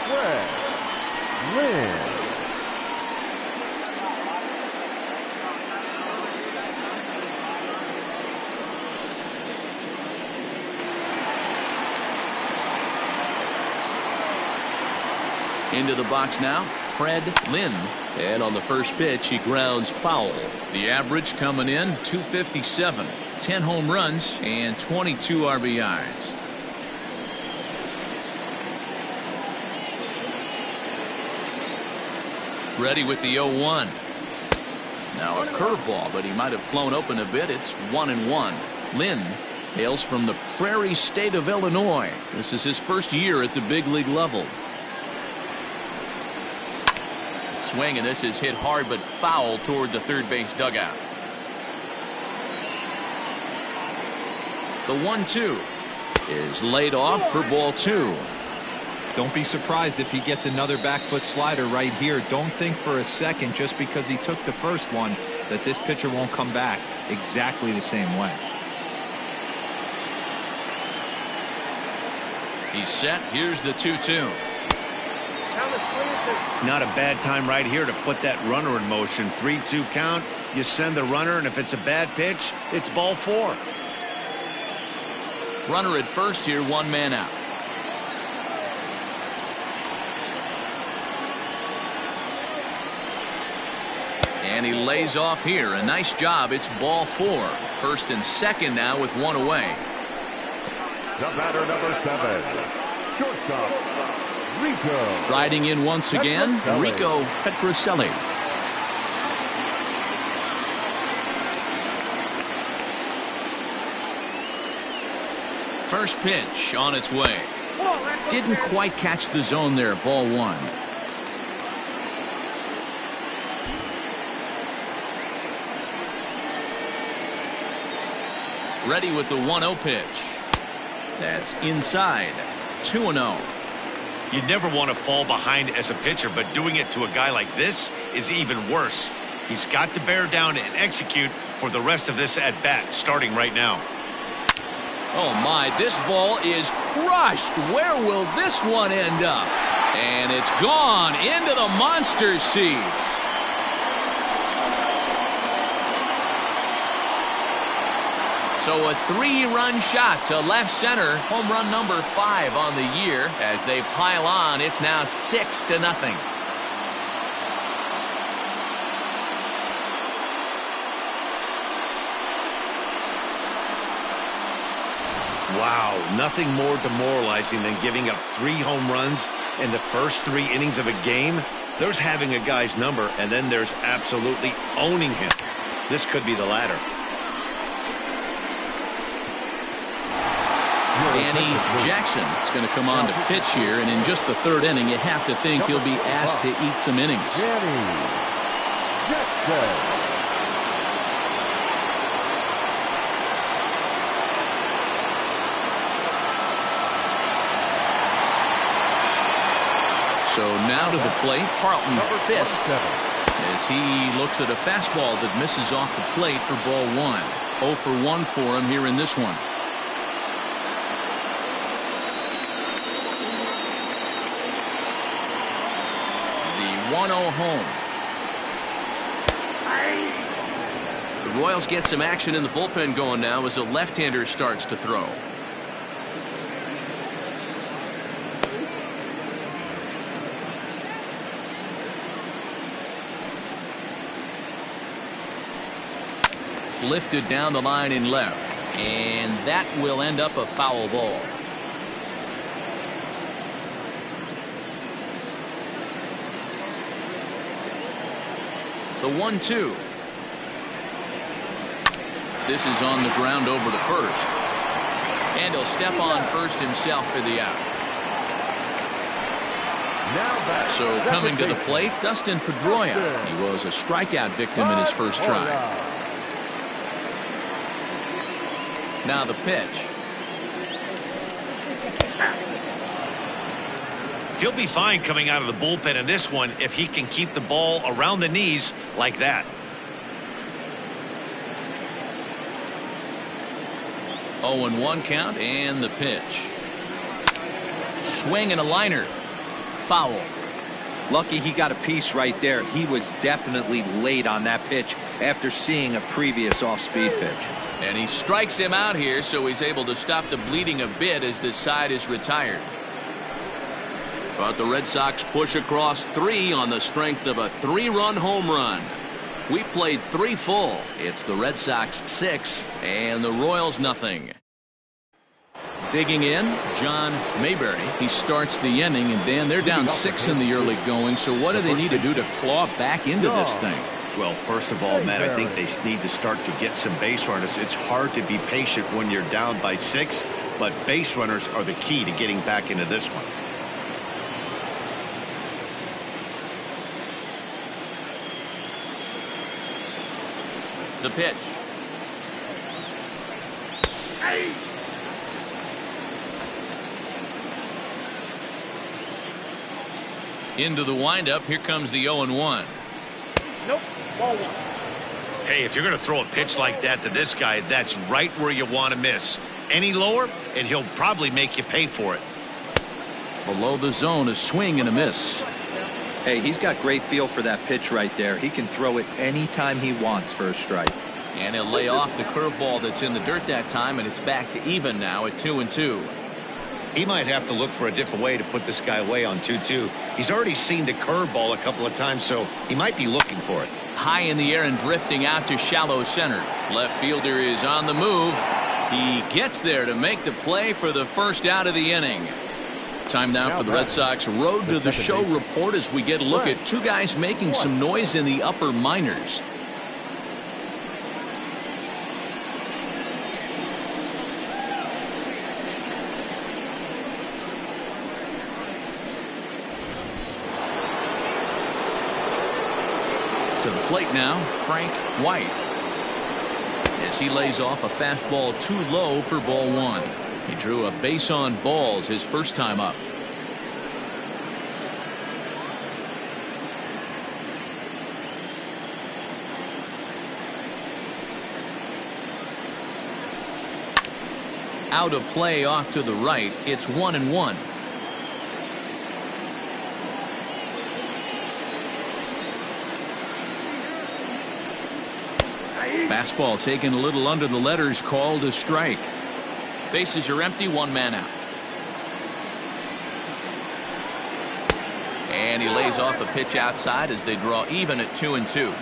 Fred Lynn.
Into the box now, Fred Lynn.
And on the first pitch, he grounds foul.
The average coming in, 257. 10 home runs and 22 RBIs. Ready with the 0-1. Now a curveball, but he might have flown open a bit. It's 1-1. Lynn hails from the prairie state of Illinois. This is his first year at the big league level. Swing, and this is hit hard but foul toward the third base dugout. The 1-2 is laid off for ball 2.
Don't be surprised if he gets another back foot slider right here. Don't think for a second, just because he took the first one, that this pitcher won't come back exactly the same way.
He's set. Here's the 2-2.
Not a bad time right here to put that runner in motion. 3-2 count. You send the runner, and if it's a bad pitch, it's ball 4.
Runner at first here, one man out. And he lays off here. A nice job. It's ball 4. First and second now with one away.
The batter, number 7, shortstop, Rico.
Riding in once again, Rico Petrocelli. First pitch on its way. Didn't quite catch the zone there. Ball 1. Ready with the 1-0 pitch. That's inside. 2-0.
You never want to fall behind as a pitcher, but doing it to a guy like this is even worse. He's got to bear down and execute for the rest of this at bat, starting right now.
Oh my, this ball is crushed. Where will this one end up? And it's gone into the monster seats. So a 3-run shot to left center. Home run number 5 on the year. As they pile on, it's now 6-0.
Wow, nothing more demoralizing than giving up 3 home runs in the first 3 innings of a game. There's having a guy's number, and then there's absolutely owning him. This could be the latter.
Danny Jackson is going to come on to pitch here, and in just the 3rd inning, you have to think he'll be asked to eat some innings.
Danny Jackson.
So now to the plate, Carlton Fisk, as he looks at a fastball that misses off the plate for ball 1. 0 for 1 for him here in this one. The 1-0 home. The Royals get some action in the bullpen going now as a left-hander starts to throw. Lifted down the line in left, and that will end up a foul ball. The 1-2. This is on the ground over to first, and he'll step on first himself for the out. So coming to the plate, Dustin Pedroia. He was a strikeout victim in his first try. Now the pitch.
He'll be fine coming out of the bullpen in this one if he can keep the ball around the knees like that.
0-1 count and the pitch. Swing and a liner. Foul.
Lucky he got a piece right there. He was definitely late on that pitch after seeing a previous off-speed pitch.
And he strikes him out here, so he's able to stop the bleeding a bit as this side is retired. But the Red Sox push across 3 on the strength of a 3-run home run. We played 3 full. It's the Red Sox 6 and the Royals nothing. Digging in, John Mayberry. He starts the inning, and Dan, they're down 6 in the early going. So what do they need to do to claw back into this thing?
Well, first of all, Matt, I think they need to start to get some base runners. It's hard to be patient when you're down by 6, but base runners are the key to getting back into this one.
The pitch. Into the windup. Here comes the 0-1.
Nope. Ball 1.
Hey, if you're going to throw a pitch like that to this guy, that's right where you want to miss. Any lower, and he'll probably make you pay for it.
Below the zone, a swing and a miss.
Hey, he's got great feel for that pitch right there. He can throw it anytime he wants for a strike.
And he'll lay off the curveball that's in the dirt that time, and it's back to even now at 2-2.
He might have to look for a different way to put this guy away on 2-2. He's already seen the curveball a couple of times, so he might be looking for it.
High in the air and drifting out to shallow center. Left fielder is on the move. He gets there to make the play for the first out of the inning. Time now for the Red Sox Road to the Show report as we get a look at 2 guys making some noise in the upper minors. To the plate now, Frank White. As he lays off a fastball too low for ball 1. He drew a base on balls his first time up. Out of play off to the right. It's 1-1. Fastball taken a little under the letters, called a strike. Bases are empty, 1 man out. And he lays off a pitch outside as they draw even at 2-2.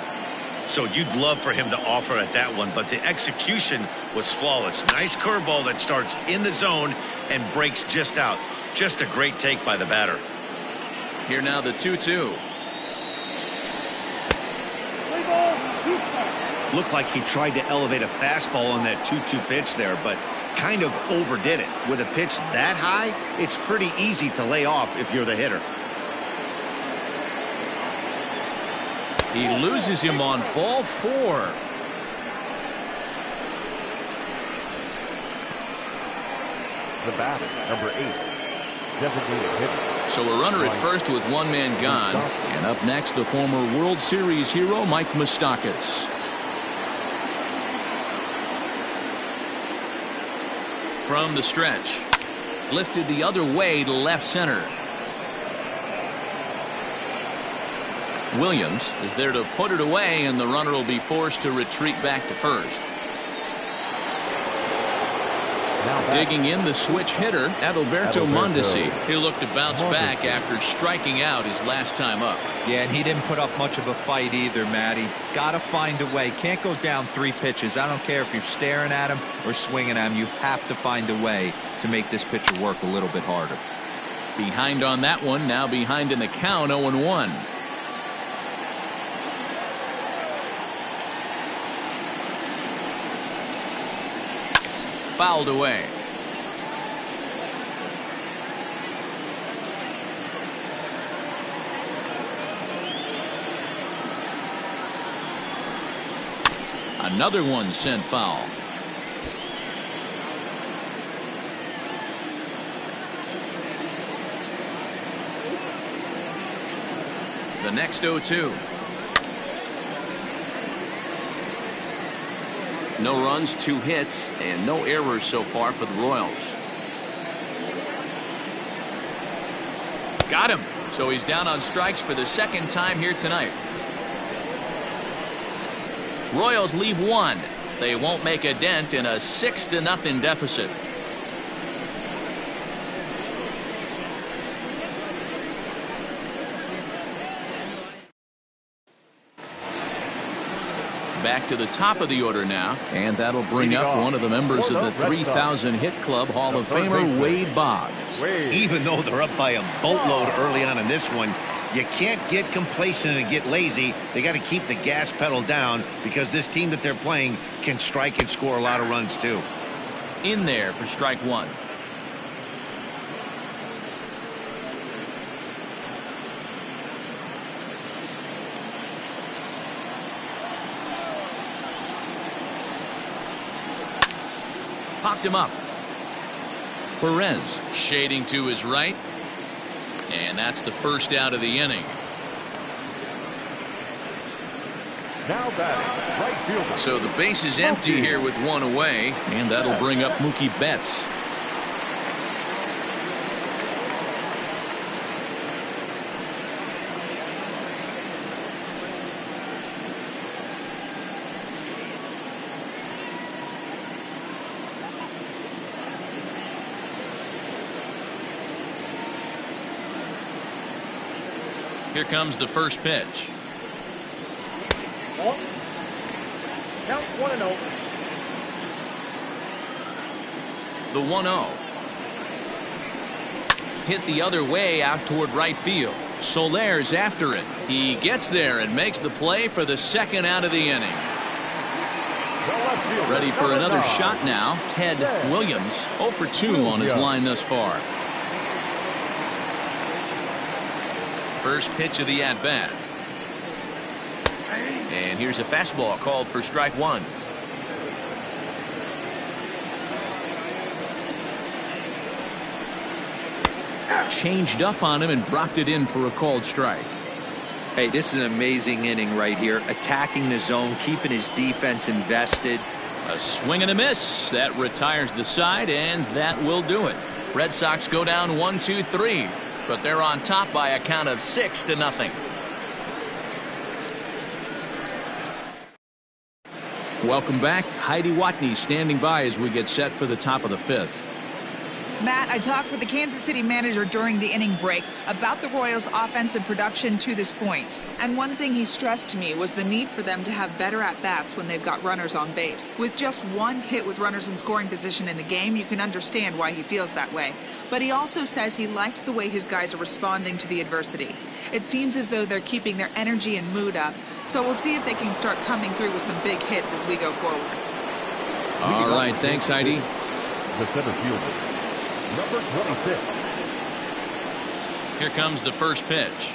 So you'd love for him to offer at that one, but the execution was flawless. Nice curveball that starts in the zone and breaks just out. Just a great take by the batter.
Here now the 2-2.
Looked like he tried to elevate a fastball on that 2-2 pitch there, but kind of overdid it. With a pitch that high, it's pretty easy to lay off if you're the hitter.
He loses him on ball 4.
The batter, number 8, designated hitter.
So a runner at first with 1 man gone. And up next, the former World Series hero, Mike Moustakas. From the stretch. Lifted the other way to left center. Williams is there to put it away, and the runner will be forced to retreat back to first. Digging in, the switch hitter, Adalberto Mondesi. He'll look to bounce back after striking out his last time up.
Yeah, and he didn't put up much of a fight either, Matty. Got to find a way. Can't go down 3 pitches. I don't care if you're staring at him or swinging at him. You have to find a way to make this pitcher work a little bit harder.
Behind on that one, now behind in the count, 0-1. Fouled away. Another one sent foul. The next 0-2. No runs, 2 hits, and no errors so far for the Royals. Got him. So he's down on strikes for the second time here tonight. Royals leave 1. They won't make a dent in a 6-0 deficit. Back to the top of the order now, and that'll bring up one of the members of the 3,000 hit club, Hall of Famer Wade Boggs.
Even though they're up by a boatload early on in this one, you can't get complacent and get lazy. They got to keep the gas pedal down because this team that they're playing can strike and score a lot of runs too.
In there for strike 1. Popped him up. Perez shading to his right. And that's the first out of the inning.
Now batting, right fielder.
So the base is empty here with 1 away, and that'll bring up Mookie Betts. Here comes the first pitch.
Count 1-0.
The 1-0. Hit the other way out toward right field. Soler's after it. He gets there and makes the play for the second out of the inning. Ready for another shot now. Ted Williams, 0 for 2 on his line thus far. First pitch of the at-bat. And here's a fastball called for strike 1. Changed up on him and dropped it in for a called strike.
Hey, this is an amazing inning right here. Attacking the zone, keeping his defense invested.
A swing and a miss. That retires the side, and that will do it. Red Sox go down 1-2-3. But they're on top by a count of 6-0. Welcome back. Heidi Watney standing by as we get set for the top of the 5th.
Matt, I talked with the Kansas City manager during the inning break about the Royals' offensive production to this point. And one thing he stressed to me was the need for them to have better at-bats when they've got runners on base. With just 1 hit with runners in scoring position in the game, you can understand why he feels that way. But he also says he likes the way his guys are responding to the adversity. It seems as though they're keeping their energy and mood up. So we'll see if they can start coming through with some big hits as we go forward.
All right, thanks, Heidi.
The center fielder, number 25.
Here comes the first pitch.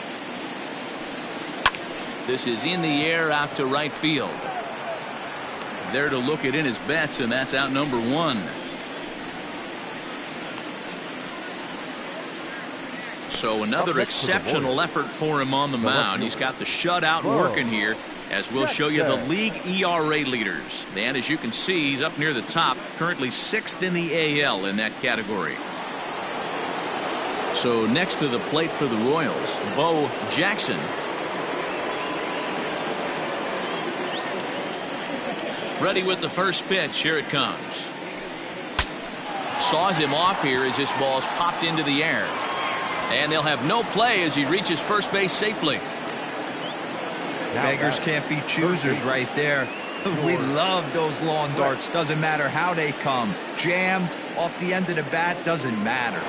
This is in the air out to right field. There to look it in his Betts, and that's out number 1. So another exceptional effort for him on the mound. He's got the shutout working here, as we'll show you the league ERA leaders. And as you can see, he's up near the top, currently 6th in the AL in that category. So next to the plate for the Royals, Bo Jackson. Ready with the first pitch. Here it comes. Saws him off here as this ball's popped into the air. And they'll have no play as he reaches first base safely.
Beggars can't be choosers right there. We love those lawn darts. Doesn't matter how they come. Jammed off the end of the bat, doesn't matter.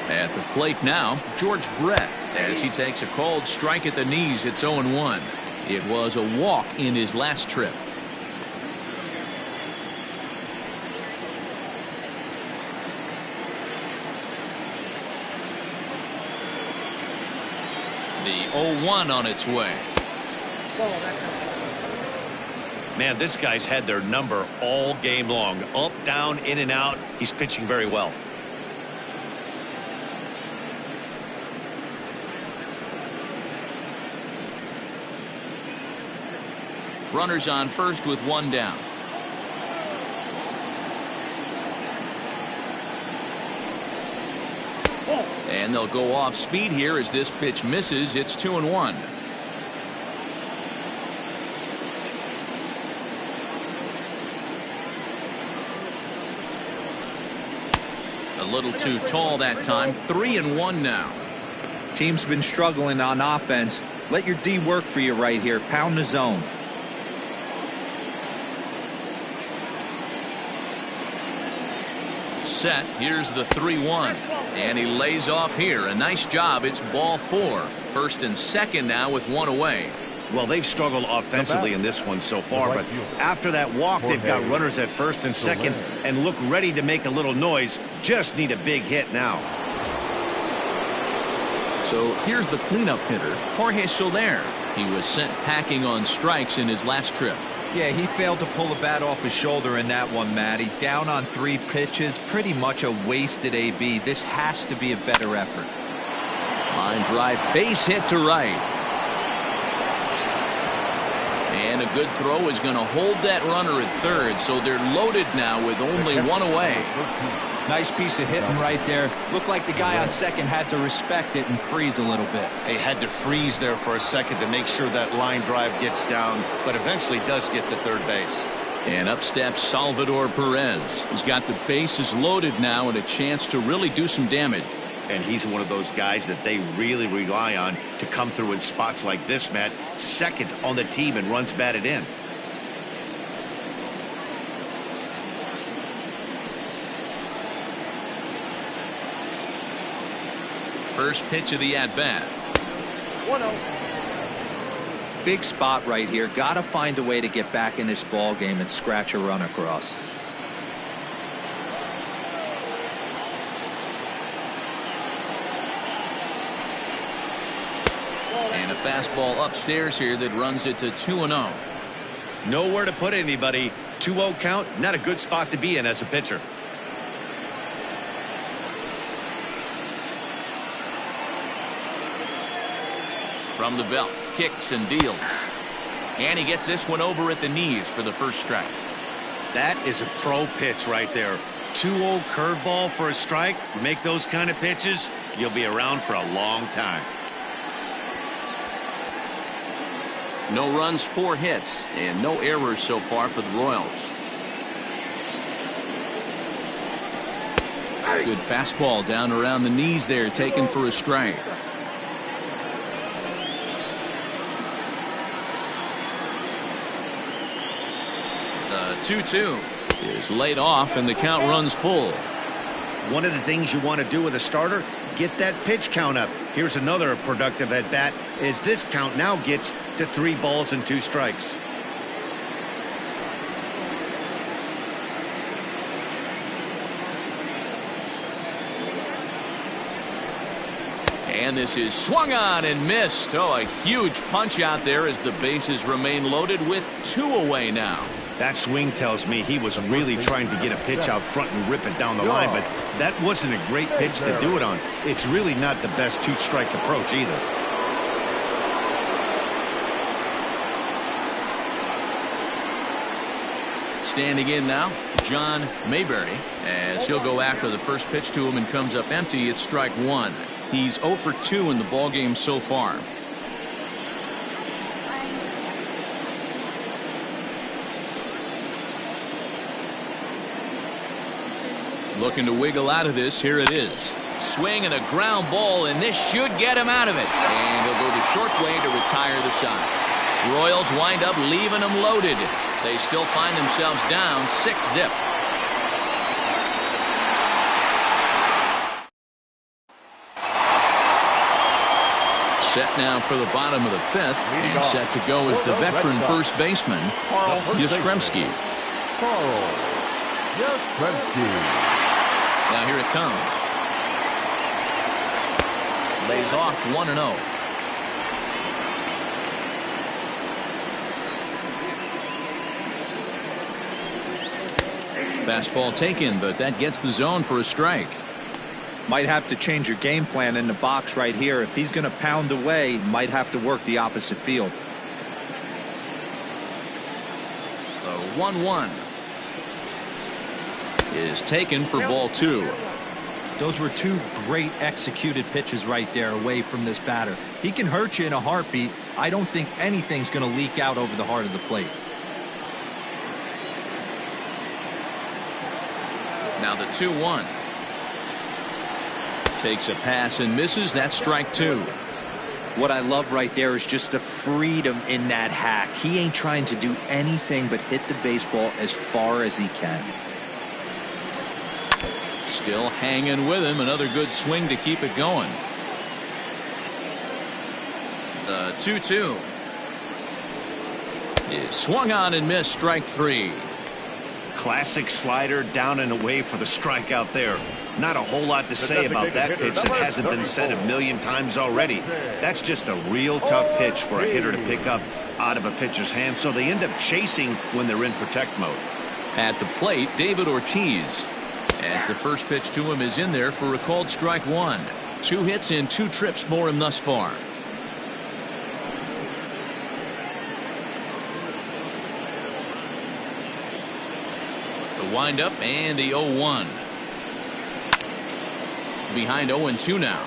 At the plate now, George Brett, as he takes a called strike at the knees. It's 0-1. It was a walk in his last trip. The 0-1 on its way.
Man, this guy's had their number all game long. Up, down, in and out. He's pitching very well.
Runners on first with one down. And they'll go off speed here as this pitch misses. It's 2-1. A little too tall that time. 3-1 now.
Team's been struggling on offense. Let your D work for you right here. Pound the zone.
Set. Here's the 3-1. And he lays off here. A nice job. It's ball 4. First and second now with one away.
Well, they've struggled offensively in this one so far, but after that walk, they've got runners at first and second and look ready to make a little noise. Just need a big hit now.
So here's the cleanup hitter, Jorge Soler. He was sent packing on strikes in his last trip.
Yeah, he failed to pull the bat off his shoulder in that one, Matty. Down on 3 pitches, pretty much a wasted AB. This has to be a better effort.
Line drive, base hit to right. And a good throw is going to hold that runner at third, so they're loaded now with only one away.
Nice piece of hitting right there. Looked like the guy on second had to respect it and freeze a little bit.
He had to freeze there for a second to make sure that line drive gets down, but eventually does get to third base.
And up steps Salvador Perez. He's got the bases loaded now and a chance to really do some damage.
And he's one of those guys that they really rely on to come through in spots like this, Matt. Second on the team and runs batted in.
First pitch of the at-bat.
1-0.
Big spot right here. Got to find a way to get back in this ball game and scratch a run across.
And a fastball upstairs here that runs it to 2-0.
Nowhere to put anybody. 2-0 count, not a good spot to be in as a pitcher.
From the belt, kicks and deals. And he gets this one over at the knees for the first strike.
That is a pro pitch right there. 2-0 curveball for a strike. You make those kind of pitches, you'll be around for a long time.
No runs, 4 hits, and no errors so far for the Royals. Good fastball down around the knees there, taken for a strike. The 2-2 is laid off, and the count runs full.
One of the things you want to do with a starter, get that pitch count up. Here's another productive at bat as this count now gets to 3 balls and 2 strikes.
And this is swung on and missed. Oh, a huge punch out there as the bases remain loaded with 2 away now.
That swing tells me he was really trying to get a pitch out front and rip it down the line, but that wasn't a great pitch to do it on. It's really not the best 2-strike approach either.
Standing in now, John Mayberry, as he'll go after the first pitch to him and comes up empty. It's strike 1. He's 0 for 2 in the ballgame so far. Looking to wiggle out of this. Here it is. Swing and a ground ball, and this should get him out of it. And he'll go the short way to retire the side. Royals wind up leaving them loaded. They still find themselves down 6-0. Set now for the bottom of the 5th, and set to go is the veteran first baseman, Carl Yastrzemski.
Carl Yastrzemski.
Now here it comes. Lays off 1-0. Fastball taken, but that gets the zone for a strike.
Might have to change your game plan in the box right here. If he's going to pound away, might have to work the opposite field.
The 1-1 is taken for ball 2.
Those were two great executed pitches right there away from this batter. He can hurt you in a heartbeat. I don't think anything's going to leak out over the heart of the plate.
Now the 2-1. Takes a pass and misses. That's strike 2.
What I love right there is just the freedom in that hack. He ain't trying to do anything but hit the baseball as far as he can.
Still hanging with him. Another good swing to keep it going. The 2-2 is swung on and missed. Strike 3.
Classic slider down and away for the strikeout there. Not a whole lot to say about that pitch that hasn't been said a million times already. That's just a real tough pitch for a hitter to pick up out of a pitcher's hand, so they end up chasing when they're in protect mode.
At the plate, David Ortiz, as the first pitch to him is in there for a called strike 1. 2 hits in 2 trips for him thus far. The windup and the 0-1. Behind 0-2 now.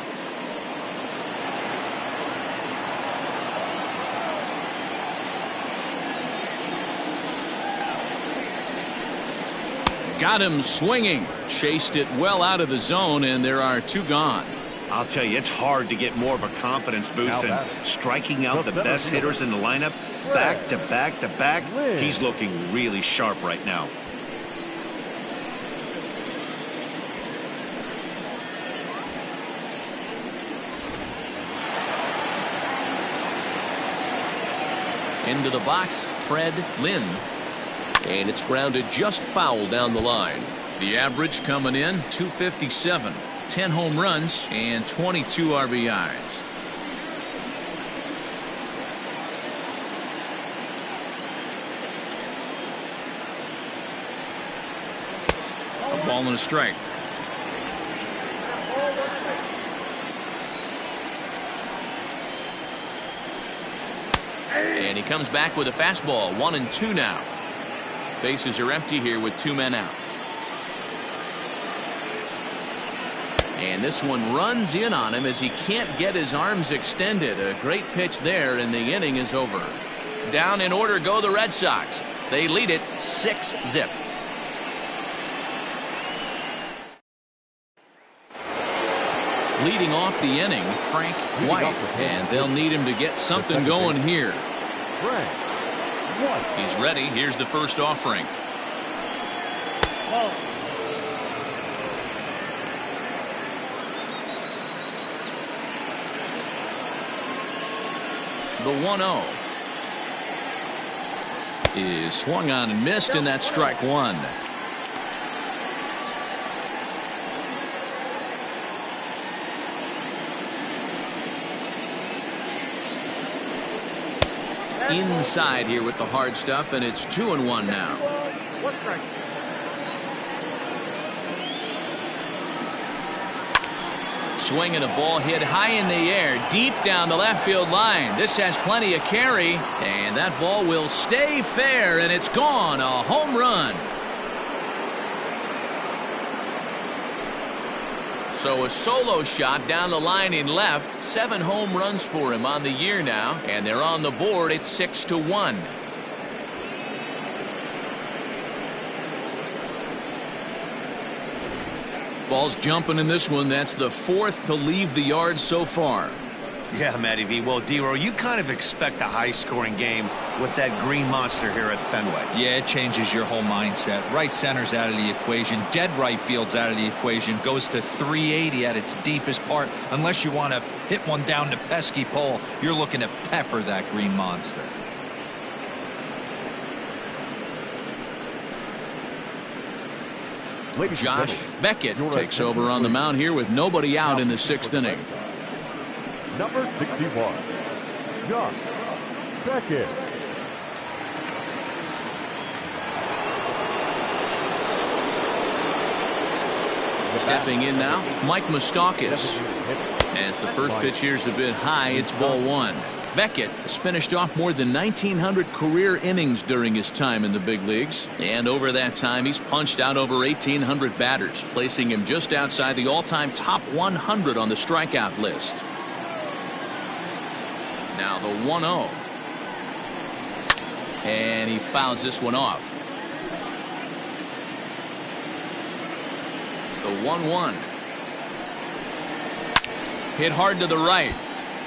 Got him swinging. Chased it well out of the zone, and there are 2 gone.
I'll tell you, it's hard to get more of a confidence boost than striking out the best hitters in the lineup back to back to back. He's looking really sharp right now.
Into the box, Fred Lynn. And it's grounded just foul down the line. The average coming in, 257. 10 home runs and 22 RBIs. A ball and a strike. And he comes back with a fastball. 1-2 now. Bases are empty here with 2 men out. And this one runs in on him as he can't get his arms extended. A great pitch there, and the inning is over. Down in order go the Red Sox. They lead it 6-0. Leading off the inning, Frank White, and they'll need him to get something going here. He's ready. Here's the first offering. The 1-0 is swung on and missed, and that's strike 1. Inside here with the hard stuff, and it's 2-1 now. Swinging a ball hit high in the air, deep down the left field line. This has plenty of carry, and that ball will stay fair, and it's gone. A home run. So a solo shot down the line in left. 7 home runs for him on the year now, and they're on the board. It's 6-1. Ball's jumping in this one. That's the 4th to leave the yard so far.
Yeah, Matty V. Well, D-Row, you kind of expect a high-scoring game with that green monster here at Fenway.
Yeah, it changes your whole mindset. Right center's out of the equation. Dead right field's out of the equation. Goes to 380 at its deepest part. Unless you want to hit one down the pesky pole, you're looking to pepper that green monster.
Josh Beckett takes over on the mound here with nobody out in the 6th inning.
Number 61, Josh Beckett.
Stepping in now, Mike Moustakas. As the first pitch here's a bit high, it's ball one. Beckett has finished off more than 1,900 career innings during his time in the big leagues. And over that time, he's punched out over 1,800 batters, placing him just outside the all-time top 100 on the strikeout list. Now the 1-0. And he fouls this one off. The 1-1. Hit hard to the right.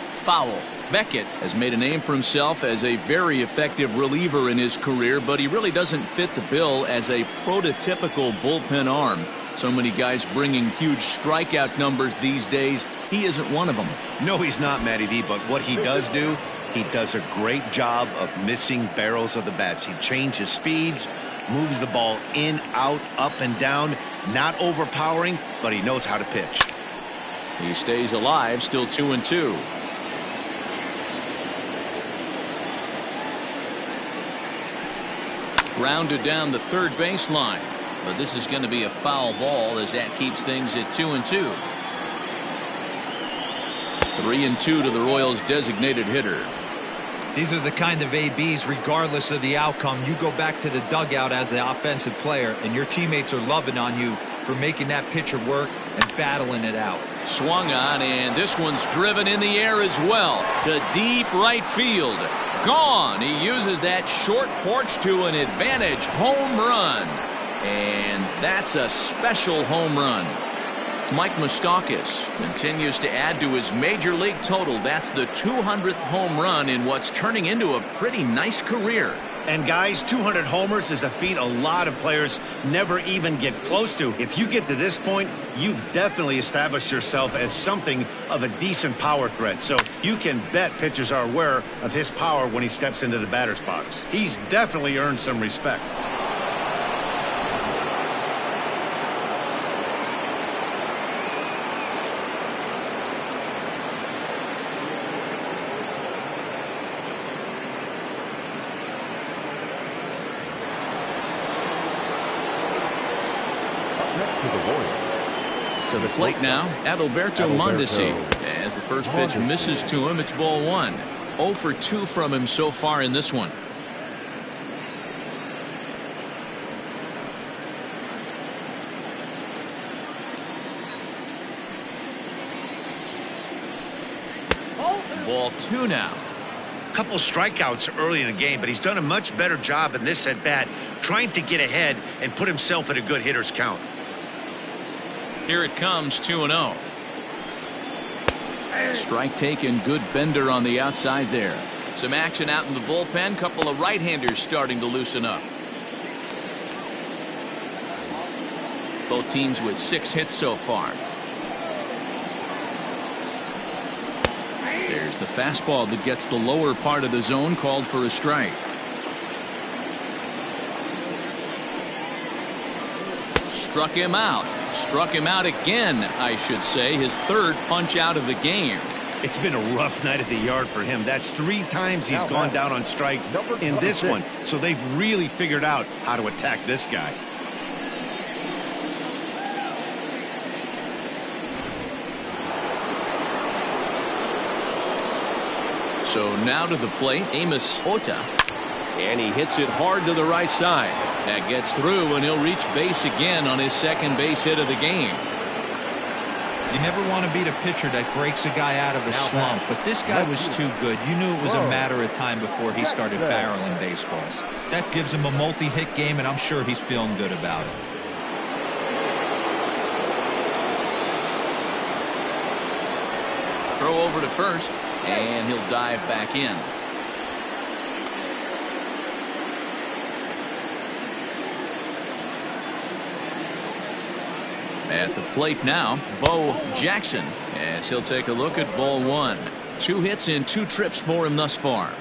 Foul. Beckett has made a name for himself as a very effective reliever in his career, but he really doesn't fit the bill as a prototypical bullpen arm. So many guys bringing huge strikeout numbers these days. He isn't one of them.
No, he's not, Matty V, but what he does do, he does a great job of missing barrels of the bats. He changes speeds, moves the ball in, out, up, and down. Not overpowering, but he knows how to pitch.
He stays alive, still 2-2. Grounded down the third baseline, but this is going to be a foul ball as that keeps things at 2-2. 3-2 to the Royals' designated hitter.
These are the kind of ABs, regardless of the outcome, you go back to the dugout as the offensive player, and your teammates are loving on you for making that pitcher work and battling it out.
Swung on, and this one's driven in the air as well to deep right field. Gone. He uses that short porch to an advantage home run. And that's a special home run. Mike Moustakas continues to add to his major league total. That's the 200th home run in what's turning into a pretty nice career.
And guys, 200 homers is a feat a lot of players never even get close to. If you get to this point, you've definitely established yourself as something of a decent power threat. So you can bet pitchers are aware of his power when he steps into the batter's box. He's definitely earned some respect.
To the plate now, Adalberto Mondesi. As the first pitch misses to him, it's ball one. 0 for 2 from him so far in this one. Ball 2 now.
Couple strikeouts early in the game, but he's done a much better job in this at bat, trying to get ahead and put himself in a good hitter's count.
Here it comes, 2-0. Strike taken, good bender on the outside there. Some action out in the bullpen. Couple of right-handers starting to loosen up. Both teams with 6 hits so far. There's the fastball that gets the lower part of the zone, called for a strike. Struck him out. Struck him out again, I should say. His third punch out of the game.
It's been a rough night at the yard for him. That's 3 times he's gone down on strikes in this one. So they've really figured out how to attack this guy.
So now to the plate, Amos Ota. And he hits it hard to the right side. That gets through, and he'll reach base again on his second base hit of the game.
You never want to beat a pitcher that breaks a guy out of a slump, but this guy was too good. You knew it was a matter of time before he started barreling baseballs. That gives him a multi-hit game, and I'm sure he's feeling good about it.
Throw over to first, and he'll dive back in. At the plate now, Bo Jackson, as he'll take a look at ball one. 2 hits in 2 trips for him thus far.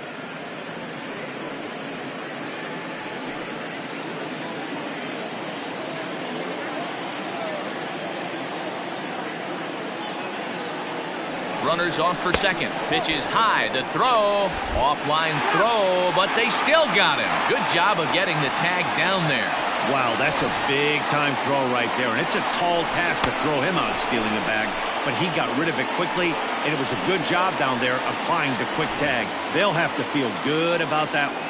Runners off for second. Pitch is high. The throw. Offline throw, but they still got him. Good job of getting the tag down there.
Wow, that's a big-time throw right there, and it's a tall task to throw him out stealing the bag, but he got rid of it quickly, and it was a good job down there applying the quick tag. They'll have to feel good about that one.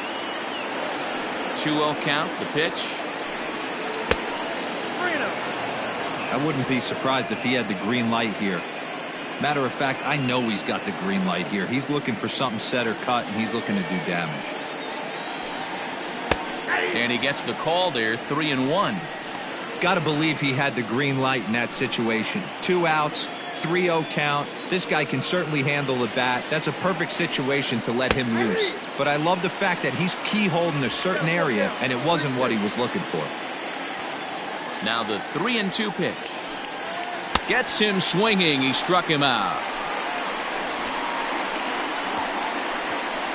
2-0 count, the pitch.
I wouldn't be surprised if he had the green light here. Matter of fact, I know he's got the green light here. He's looking for something set or cut, and he's looking to do damage.
And he gets the call there, 3-1.
Got to believe he had the green light in that situation. 2 outs, 3-0 count. This guy can certainly handle the bat. That's a perfect situation to let him loose. But I love the fact that he's keyholding a certain area, and it wasn't what he was looking for.
Now the 3-2 pitch. Gets him swinging. He struck him out.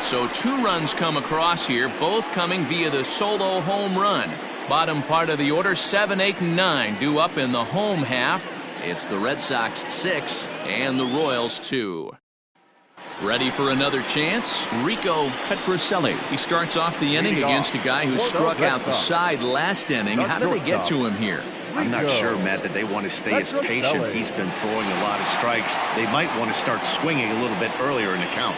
So 2 runs come across here, both coming via the solo home run. Bottom part of the order, 7, 8, and 9 due up in the home half. It's the Red Sox 6 and the Royals 2. Ready for another chance? Rico Petrocelli. He starts off the inning against a guy who struck out the side last inning. How did they get to him here?
I'm not sure, Matt, that they want to stay as patient. He's been throwing a lot of strikes. They might want to start swinging a little bit earlier in the count.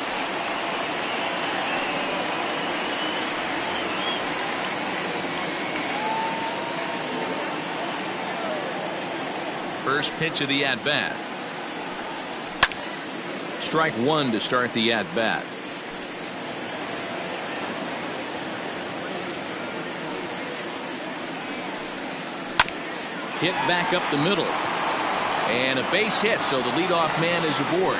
First pitch of the at-bat. Strike 1 to start the at-bat. Hit back up the middle. And a base hit, so the leadoff man is aboard.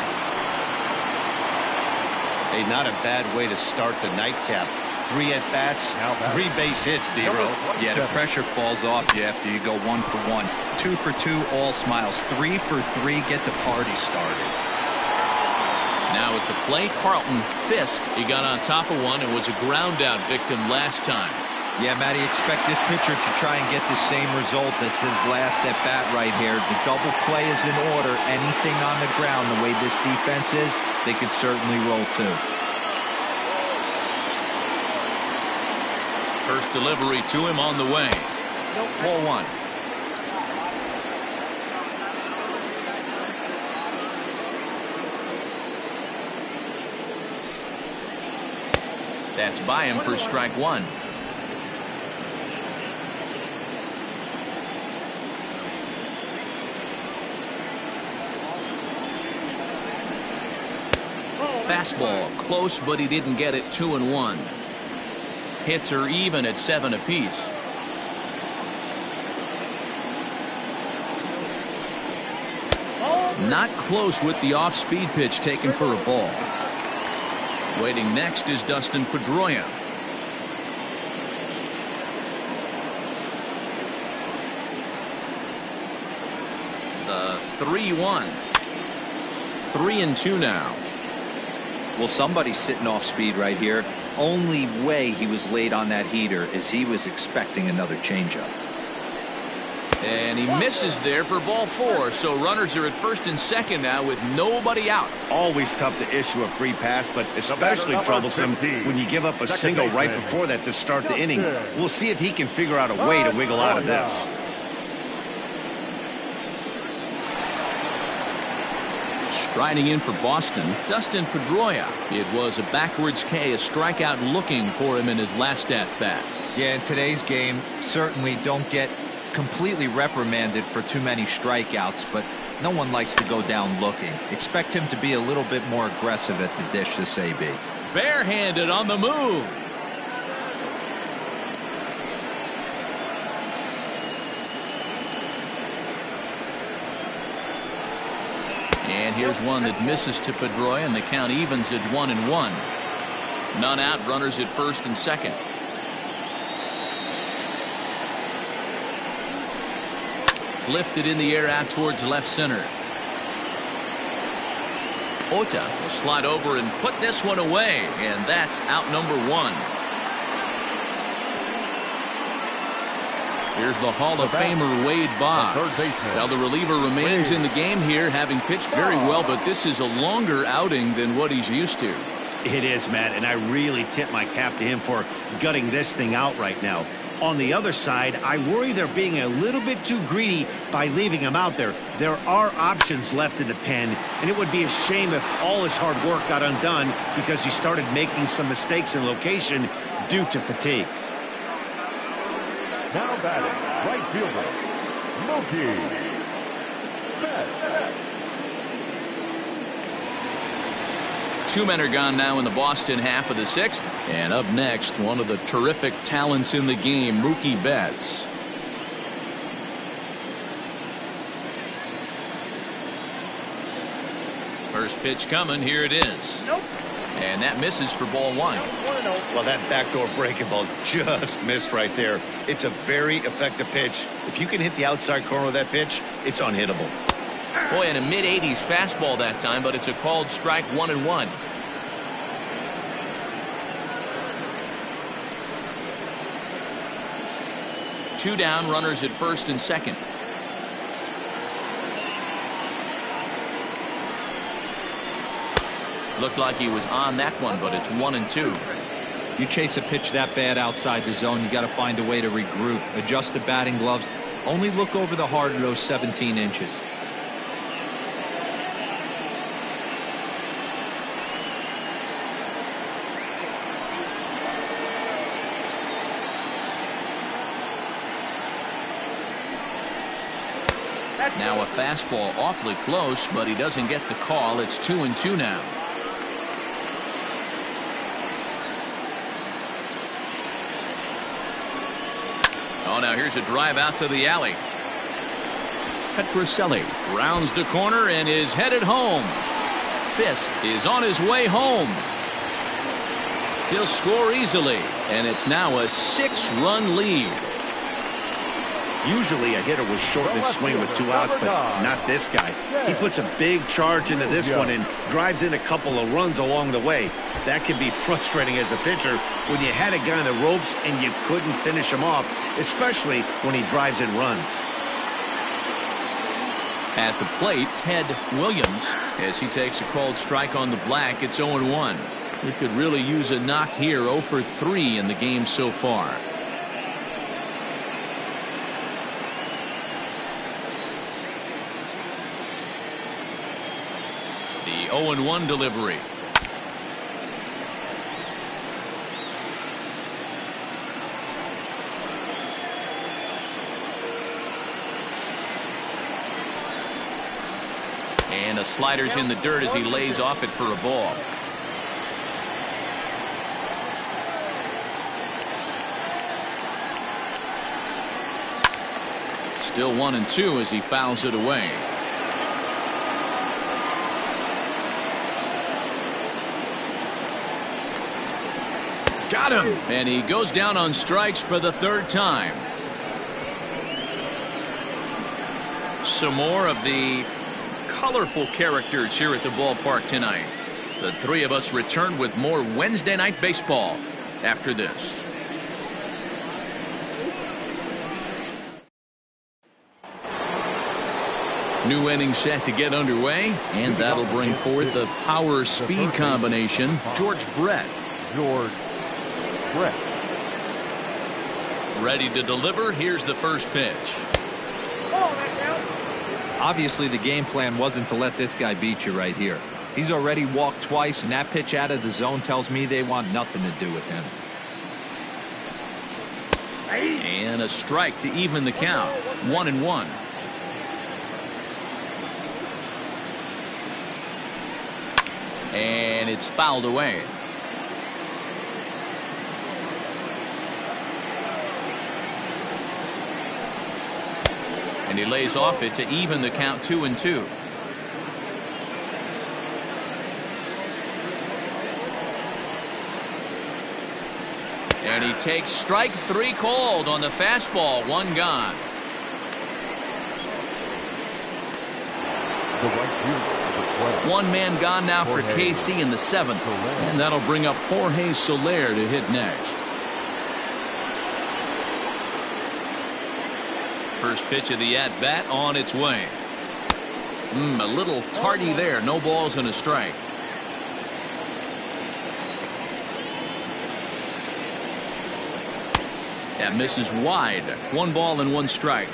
Hey, not a bad way to start the nightcap. 3 at-bats, 3 base hits, D-Row.
Yeah, the pressure falls off you after you go 1 for 1. 2 for 2, all smiles. 3 for 3, get the party started.
Now at the plate, Carlton Fisk. He got on top of one and was a ground out victim last time.
Yeah, Matty, expect this pitcher to try and get the same result as his last at bat right here. The double play is in order. Anything on the ground, the way this defense is, they could certainly roll too.
First delivery to him on the way. 0-1. That's by him for strike 1. Fastball close, but he didn't get it. 2-1. Hits are even at 7 apiece. Not close with the off-speed pitch taken for a ball. Waiting next is Dustin Pedroia. The 3-1. 3-2 now.
Well, somebody's sitting off speed right here. Only way he was late on that heater is he was expecting another changeup.
And he misses there for ball 4. So runners are at first and second now with nobody out.
Always tough to issue a free pass, but especially troublesome when you give up a single right before that to start the inning. We'll see if he can figure out a way to wiggle out of this.
Striding in for Boston, Dustin Pedroia. It was a backwards K, a strikeout looking for him in his last at-bat.
Yeah, in today's game, certainly don't get completely reprimanded for too many strikeouts, but no one likes to go down looking. Expect him to be a little bit more aggressive at the dish this AB.
Barehanded on the move. And here's one that misses to Pedroia, and the count evens at 1-1. None out, runners at first and second. Lifted in the air out towards left center. Ota will slide over and put this one away, and that's out number 1. Here's the Hall of Famer Wade Boggs. Well, the reliever remains in the game here, having pitched very well, but this is a longer outing than what he's used to.
It is, Matt, and I really tip my cap to him for gutting this thing out right now. On the other side, I worry they're being a little bit too greedy by leaving him out there. There are options left in the pen, and it would be a shame if all his hard work got undone because he started making some mistakes in location due to fatigue.
Now batting, right fielder, Mookie Betts.
2 men are gone now in the Boston half of the 6th. And up next, one of the terrific talents in the game, Mookie Betts. First pitch coming. Here it is. And that misses for ball 1.
Well, that backdoor breaking ball just missed right there. It's a very effective pitch. If you can hit the outside corner of that pitch, it's unhittable.
Boy, and a mid-80s fastball that time, but it's a called strike, 1-1. Two down, runners at first and second. Looked like he was on that one, but it's 1-2.
You chase a pitch that bad outside the zone, you got to find a way to regroup, adjust the batting gloves. Only look over the heart of those 17 inches.
Now a fastball awfully close, but he doesn't get the call. It's 2-2 now. Oh, now here's a drive out to the alley. Petrocelli rounds the corner and is headed home. Fisk is on his way home. He'll score easily, and it's now a 6-run lead.
Usually a hitter would shorten his swing with 2 outs, but not this guy. He puts a big charge into this one and drives in a couple of runs along the way. That can be frustrating as a pitcher when you had a guy on the ropes and you couldn't finish him off, especially when he drives in runs.
At the plate, Ted Williams, as he takes a called strike on the black. It's 0-1. He could really use a knock here. 0 for 3 in the game so far. The 0-1 delivery. And a slider's in the dirt as he lays off it for a ball. Still 1-2 as he fouls it away. Got him, and he goes down on strikes for the 3rd time. Some more of the colorful characters here at the ballpark tonight. The 3 of us return with more Wednesday night baseball after this. New inning set to get underway, and that'll bring forth the power speed combination. George Brett. Ready to deliver. Here's the first pitch.
Obviously the game plan wasn't to let this guy beat you right here. He's already walked twice, and that pitch out of the zone tells me they want nothing to do with him.
And a strike to even the count. 1-1. And it's fouled away. And he lays off it to even the count. 2-2. And he takes strike 3 called on the fastball. 1 gone. One man gone now for KC in the 7th. And that'll bring up Jorge Soler to hit next. First pitch of the at-bat on its way. A little tardy there. No balls and a strike. That misses wide. 1 ball and 1 strike.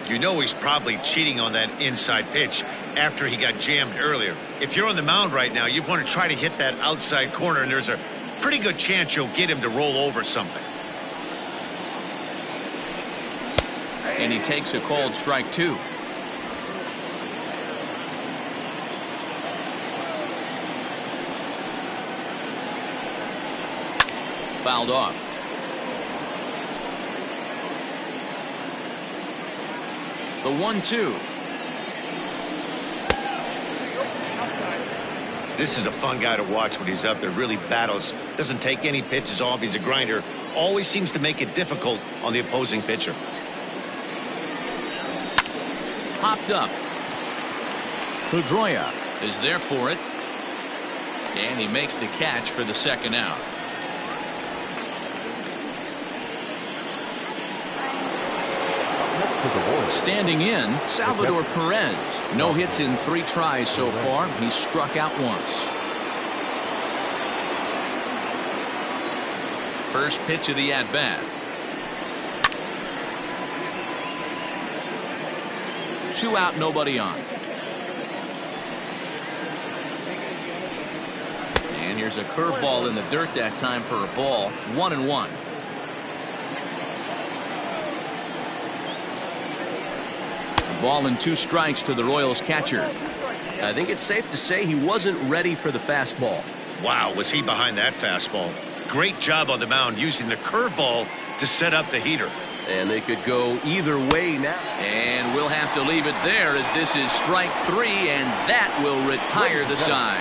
You know he's probably cheating on that inside pitch after he got jammed earlier. If you're on the mound right now, you want to try to hit that outside corner, and there's a pretty good chance you'll get him to roll over something.
And he takes a called strike 2. Fouled off. The 1-2.
This is a fun guy to watch when he's up there. Really battles. Doesn't take any pitches off. He's a grinder. Always seems to make it difficult on the opposing pitcher.
Popped up. Pedroia is there for it. And he makes the catch for the 2nd out. Standing in, Salvador Perez. No hits in 3 tries so far. He's struck out once. First pitch of the at-bat. 2 out, nobody on. And here's a curveball in the dirt that time for a ball. 1-1. Ball and 2 strikes to the Royals catcher.
I think it's safe to say he wasn't ready for the fastball.
Wow, was he behind that fastball. Great job on the mound using the curveball to set up the heater.
And they could go either way now.
And we'll have to leave it there as this is strike 3, and that will retire the side.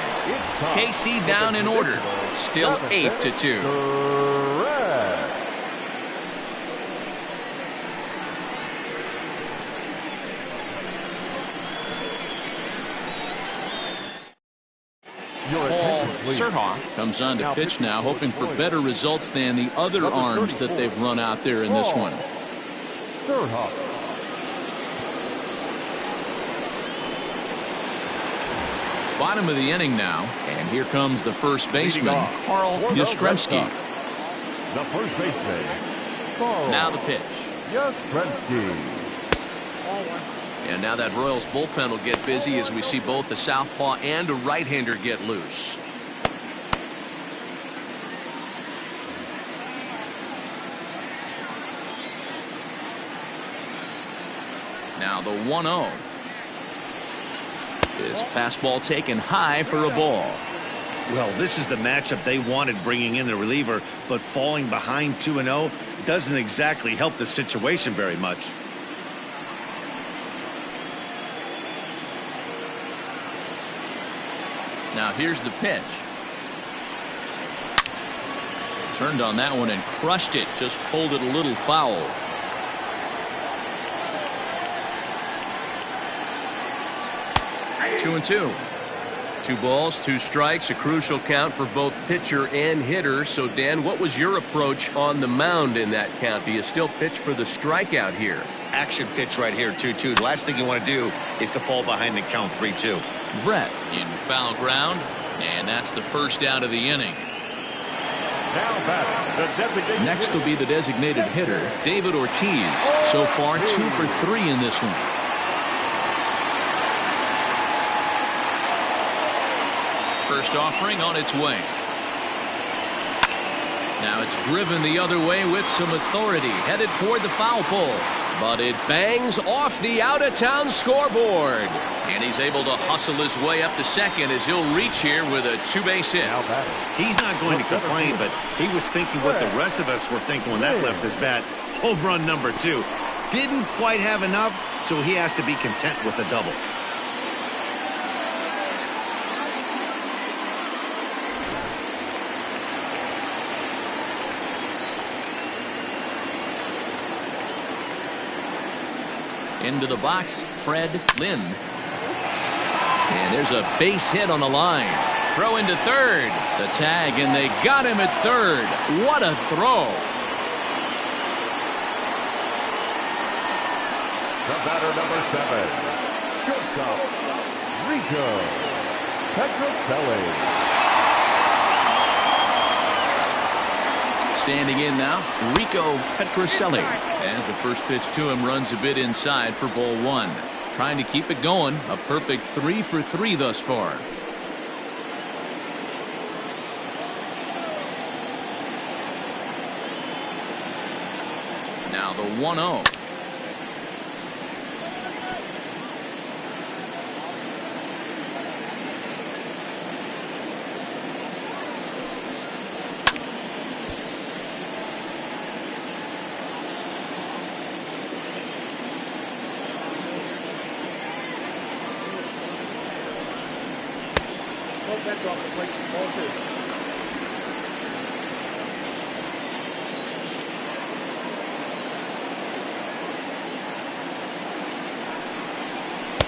KC down in order. Still 8-2. Paul Surhoff comes on to pitch now, hoping for better results than the other arms that they've run out there in this one. Bottom of the inning now, and here comes the first baseman, Carl Yastrzemski.
The first baseman.
Now the pitch.
Yastrzemski.
And now that Royals bullpen will get busy as we see both the southpaw and a right-hander get loose. Now the 1-0. Is fastball taken high for a ball.
Well, this is the matchup they wanted, bringing in the reliever, but falling behind 2-0 doesn't exactly help the situation very much.
Now here's the pitch. Turned on that one and crushed it. Just pulled it a little foul. Two and two. 2 balls, 2 strikes, a crucial count for both pitcher and hitter. So, Dan, what was your approach on the mound in that count? Do you still pitch for the strikeout here?
Action pitch right here, 2-2. The last thing you want to do is to fall behind the count 3-2.
Brett in foul ground, and that's the first out of the inning. Next will be the designated hitter, David Ortiz. So far, 2 for 3 in this one. First offering on its way. Now it's driven the other way with some authority, headed toward the foul pole. But it bangs off the out-of-town scoreboard. And he's able to hustle his way up to second as he'll reach here with a 2-base hit.
He's not going to complain, but he was thinking what the rest of us were thinking when that left his bat. Home run number 2. Didn't quite have enough, so he has to be content with a double.
Into the box, Fred Lynn. And there's a base hit on the line. Throw into third. The tag, and they got him at third. What a throw.
The batter, number 7. Shortstop, Rico Petrocelli.
Standing in now, Rico Petrocelli, as the first pitch to him runs a bit inside for ball one. Trying to keep it going. A perfect 3 for 3 thus far. Now the 1-0.
That's off the plate. Ball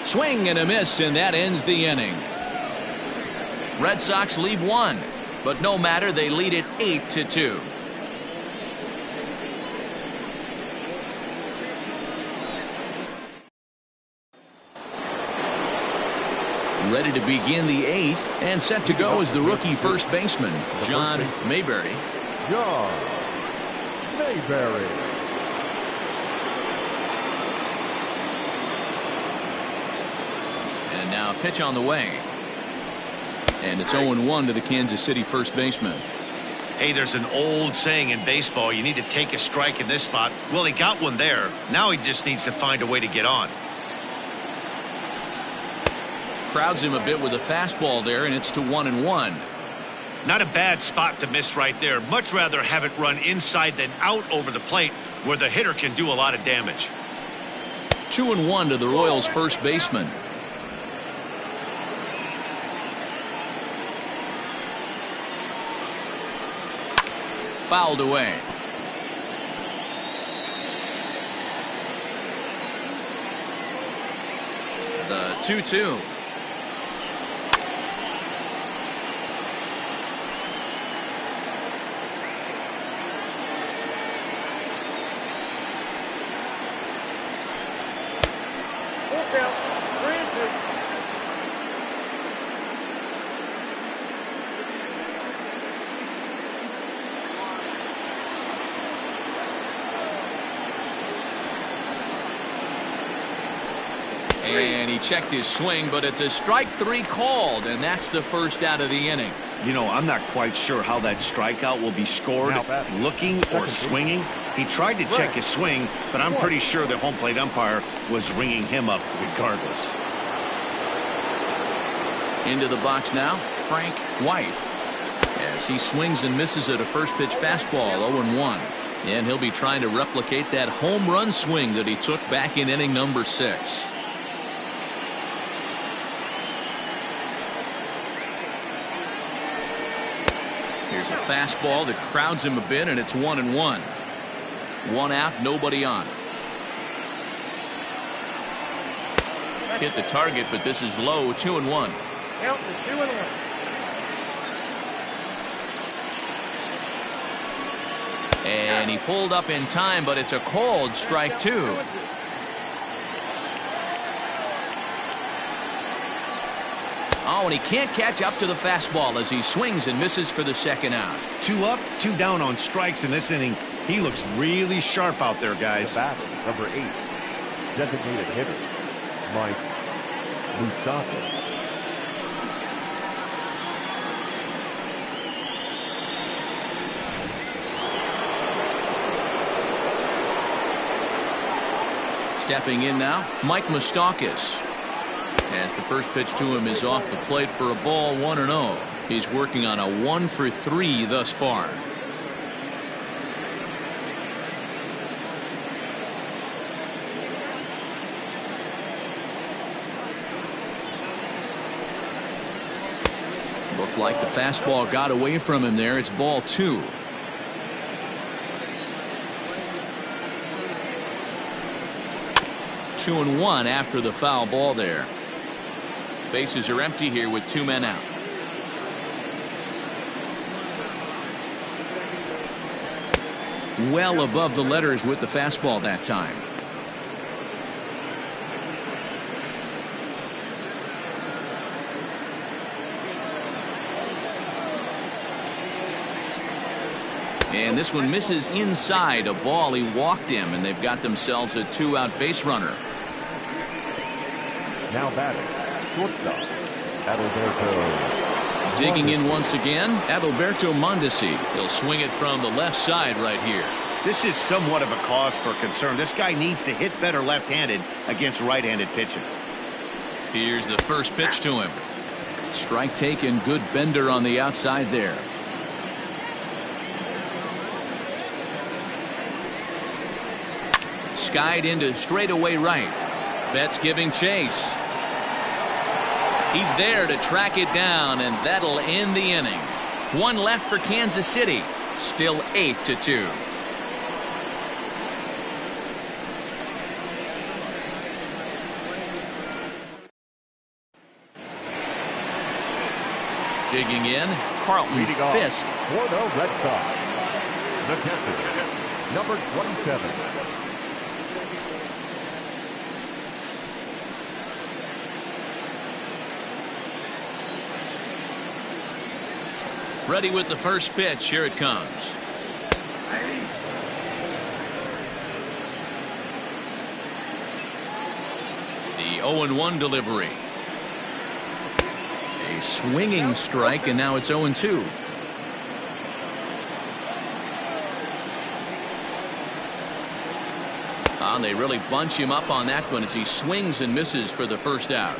2. Swing and a miss, and that ends the inning. Red Sox leave one, but no matter, they lead it 8-2. Ready to begin the 8th, and set to go is the rookie first baseman, John Mayberry.
John Mayberry.
And now a pitch on the way. And it's 0-1 to the Kansas City first baseman.
Hey, there's an old saying in baseball, you need to take a strike in this spot. Well, he got one there. Now he just needs to find a way to get on.
Crowds him a bit with a fastball there, and it's to 1-1.
Not a bad spot to miss right there. Much rather have it run inside than out over the plate, where the hitter can do a lot of damage.
2-1 to the Royals first baseman. Fouled away. The 2-2. And he checked his swing, but it's a strike 3 called, and that's the first out of the inning.
You know, I'm not quite sure how that strikeout will be scored, looking or swinging. He tried to check his swing, but I'm pretty sure the home plate umpire was ringing him up regardless.
Into the box now, Frank White. As he swings and misses at a first pitch fastball, 0-1. And he'll be trying to replicate that home run swing that he took back in inning number 6. Here's a fastball that crowds him a bit, and it's 1-1. 1 out, nobody on. Hit the target, but this is low, 2-1.
Count is 2-1.
And he pulled up in time, but it's a called strike 2. Oh, and he can't catch up to the fastball as he swings and misses for the second out.
2 up, 2 down on strikes in this inning. He looks really sharp out there, guys.
The batter, number 8, designated hitter, Mike Moustakas.
Stepping in now, Mike Moustakas. As the first pitch to him is off the plate for a ball, 1-0. He's working on a 1 for 3 thus far. Looked like the fastball got away from him there. It's ball 2. Two and 1 after the foul ball there. Bases are empty here with 2 men out. Well above the letters with the fastball that time. And And this one misses inside a ball. He walked him, and they've got themselves a 2-out base runner.
Now batting, shortstop, Adalberto.
Digging in once again, Adalberto Mondesi. He'll swing it from the left side right here.
This is somewhat of a cause for concern. This guy needs to hit better left-handed against right-handed pitching.
Here's the first pitch to him. Strike taken, good bender on the outside there. Skied into straightaway right. Betts giving chase. He's there to track it down, and that'll end the inning. One left for Kansas City. Still 8-2. Digging in, Carlton Fisk.
For the Red Sox, the catcher, number 27.
Ready with the first pitch. Here it comes. The 0-1 delivery. A swinging strike, and now it's 0-2. They really bunch him up on that one as he swings and misses for the first out.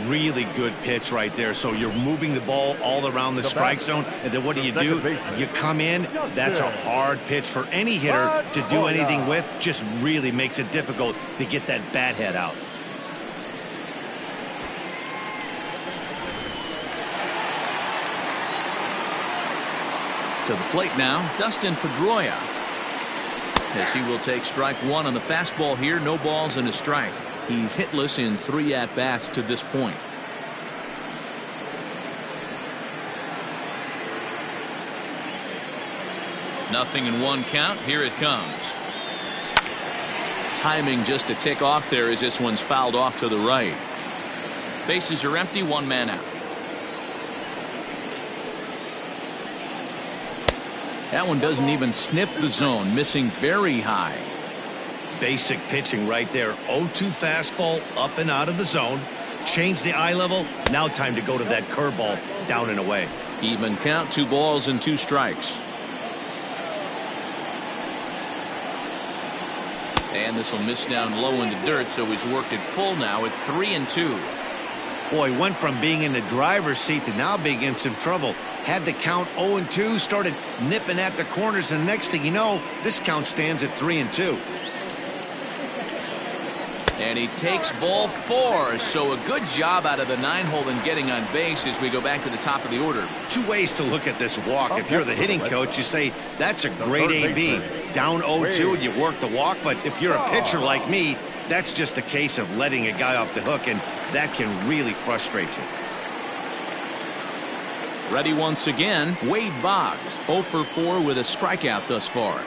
Really good pitch right there. So you're moving the ball all around the strike zone, and then what do? You come in. That's a hard pitch for any hitter to do anything with. Just really makes it difficult to get that bat head out.
To the plate now, Dustin Pedroia. As he will take strike one on the fastball here. No balls and a strike. He's hitless in 3 at-bats to this point. Nothing in 1 count. Here it comes. Timing just a tick off there as this one's fouled off to the right. Bases are empty. 1 man out. That one doesn't even sniff the zone. Missing very high.
Basic pitching right there. 0-2 fastball up and out of the zone. Change the eye level. Now time to go to that curveball down and away.
Even count. 2 balls and 2 strikes. And this will miss down low in the dirt, so he's worked it full now at 3-2.
Boy, went from being in the driver's seat to now being in some trouble. Had the count 0-2, started nipping at the corners, and next thing you know, this count stands at 3-2.
And he takes ball 4, so a good job out of the 9-hole in getting on base as we go back to the top of the order.
2 ways to look at this walk. If you're the hitting coach, you say, that's a great AB. Down 0-2 and you work the walk, but if you're a pitcher like me, that's just a case of letting a guy off the hook, and that can really frustrate you.
Ready once again, Wade Boggs, 0 for 4 with a strikeout thus far.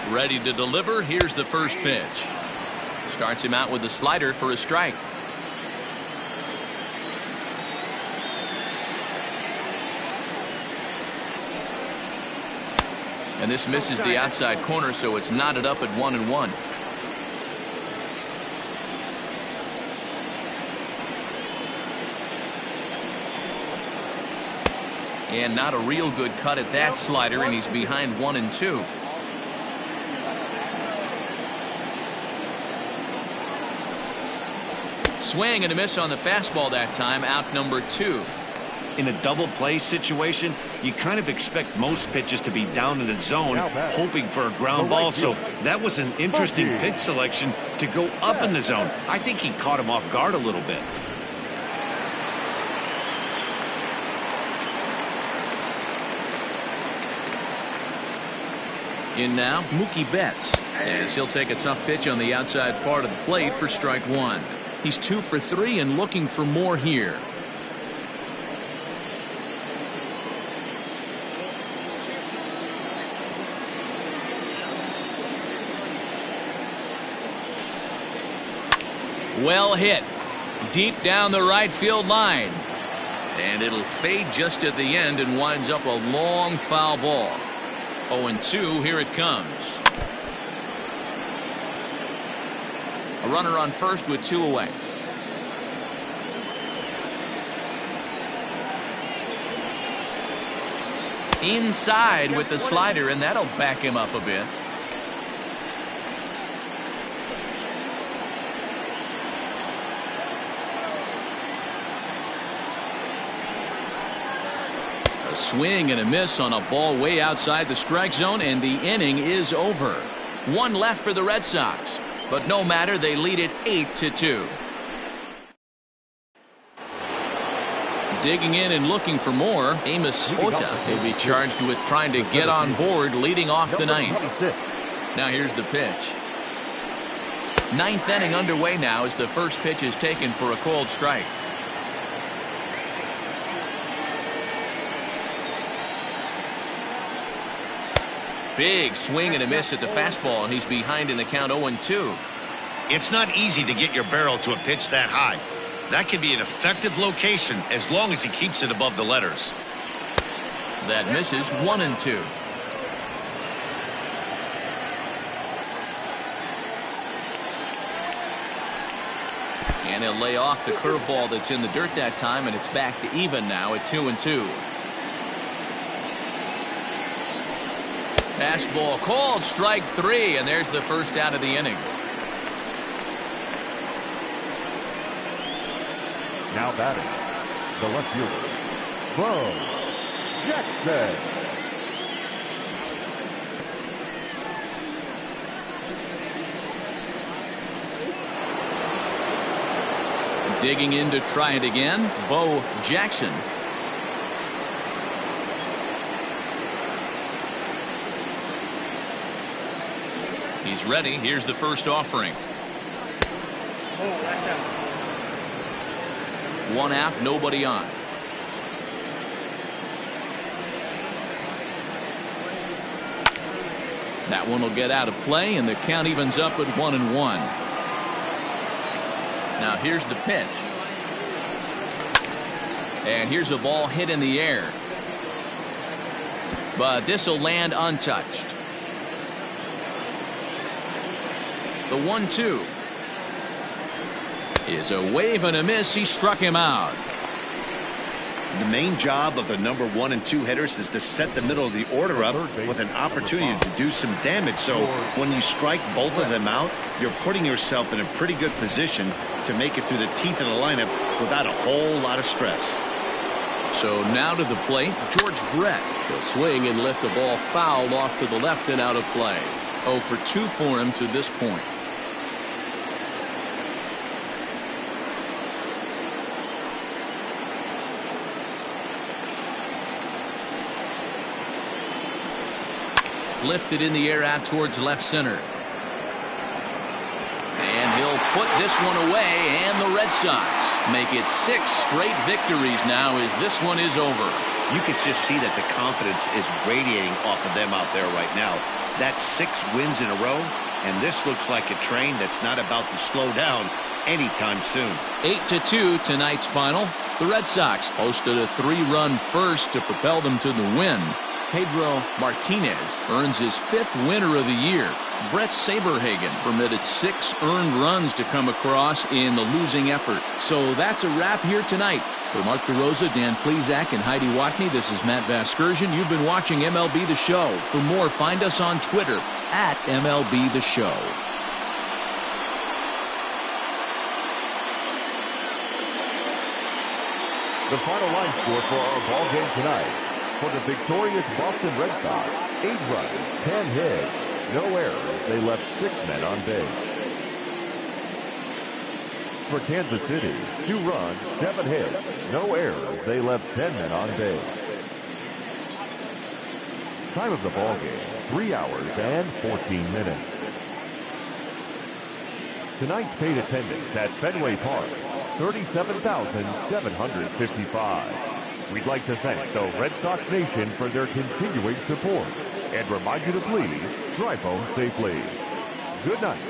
Ready to deliver. Here's the first pitch. Starts him out with a slider for a strike. And this misses the outside corner, so it's knotted up at 1-1. And not a real good cut at that slider, and he's behind 1-2. Swing and a miss on the fastball that time. Out number 2.
In a double play situation, you kind of expect most pitches to be down in the zone, hoping for a ground ball. So that was an interesting pitch selection to go up in the zone. I think he caught him off guard a little bit.
In now, Mookie Betts, as he'll take a tough pitch on the outside part of the plate for strike 1. He's 2 for 3 and looking for more here. Well hit. Deep down the right field line. And it'll fade just at the end and winds up a long foul ball. 0-2, here it comes. A runner on first with 2 away. Inside with the slider, and that'll back him up a bit. A swing and a miss on a ball way outside the strike zone, and the inning is over. 1 left for the Red Sox, but no matter, they lead it 8-2. Digging in and looking for more, Amos Ota will be charged with trying to get on board, leading off the ninth. Now here's the pitch. 9th inning underway now as the first pitch is taken for a called strike. Big swing and a miss at the fastball, and he's behind in the count 0-2.
It's not easy to get your barrel to a pitch that high. That could be an effective location as long as he keeps it above the letters.
That misses. 1-2. And he'll lay off the curveball that's in the dirt that time, and it's back to even now at 2-2. Fastball called, strike 3, and there's the first out of the inning.
Now batting, the left fielder, Bo Jackson.
Digging in to try it again, Bo Jackson. He's ready. Here's the first offering. 1 out, nobody on. That one will get out of play, and the count evens up at 1-1. Now here's the pitch. And here's a ball hit in the air. But this will land untouched. The 1-2 is a wave and a miss. He struck him out.
The main job of the number 1 and 2 hitters is to set the middle of the order up with an opportunity to do some damage. So when you strike both of them out, you're putting yourself in a pretty good position to make it through the teeth of the lineup without a whole lot of stress.
So now to the plate, George Brett. He'll swing and lift the ball foul off to the left and out of play.
0 for 2 for him to this point. Lifted in the air out towards left center. And he'll put this one away, and the Red Sox make it 6 straight victories now as this one is over.
You can just see that the confidence is radiating off of them out there right now. That's 6 wins in a row, and this looks like a train that's not about to slow down anytime soon.
8-2 tonight's final. The Red Sox hosted a 3-run first to propel them to the win. Pedro Martinez earns his 5th winner of the year. Brett Saberhagen permitted 6 earned runs to come across in the losing effort. So that's a wrap here tonight. For Mark DeRosa, Dan Plesac, and Heidi Watney, this is Matt Vasgersian. You've been watching MLB The Show. For more, find us on Twitter at MLB The Show.
The final line score for our ball game tonight. For the victorious Boston Red Sox, 8 runs, 10 hits, no errors. They left 6 men on base. For Kansas City, 2 runs, 7 hits, no errors. They left 10 men on base. Time of the ball game, 3 hours and 14 minutes. Tonight's paid attendance at Fenway Park, 37,755. We'd like to thank the Red Sox Nation for their continuing support and remind you to please drive home safely. Good night.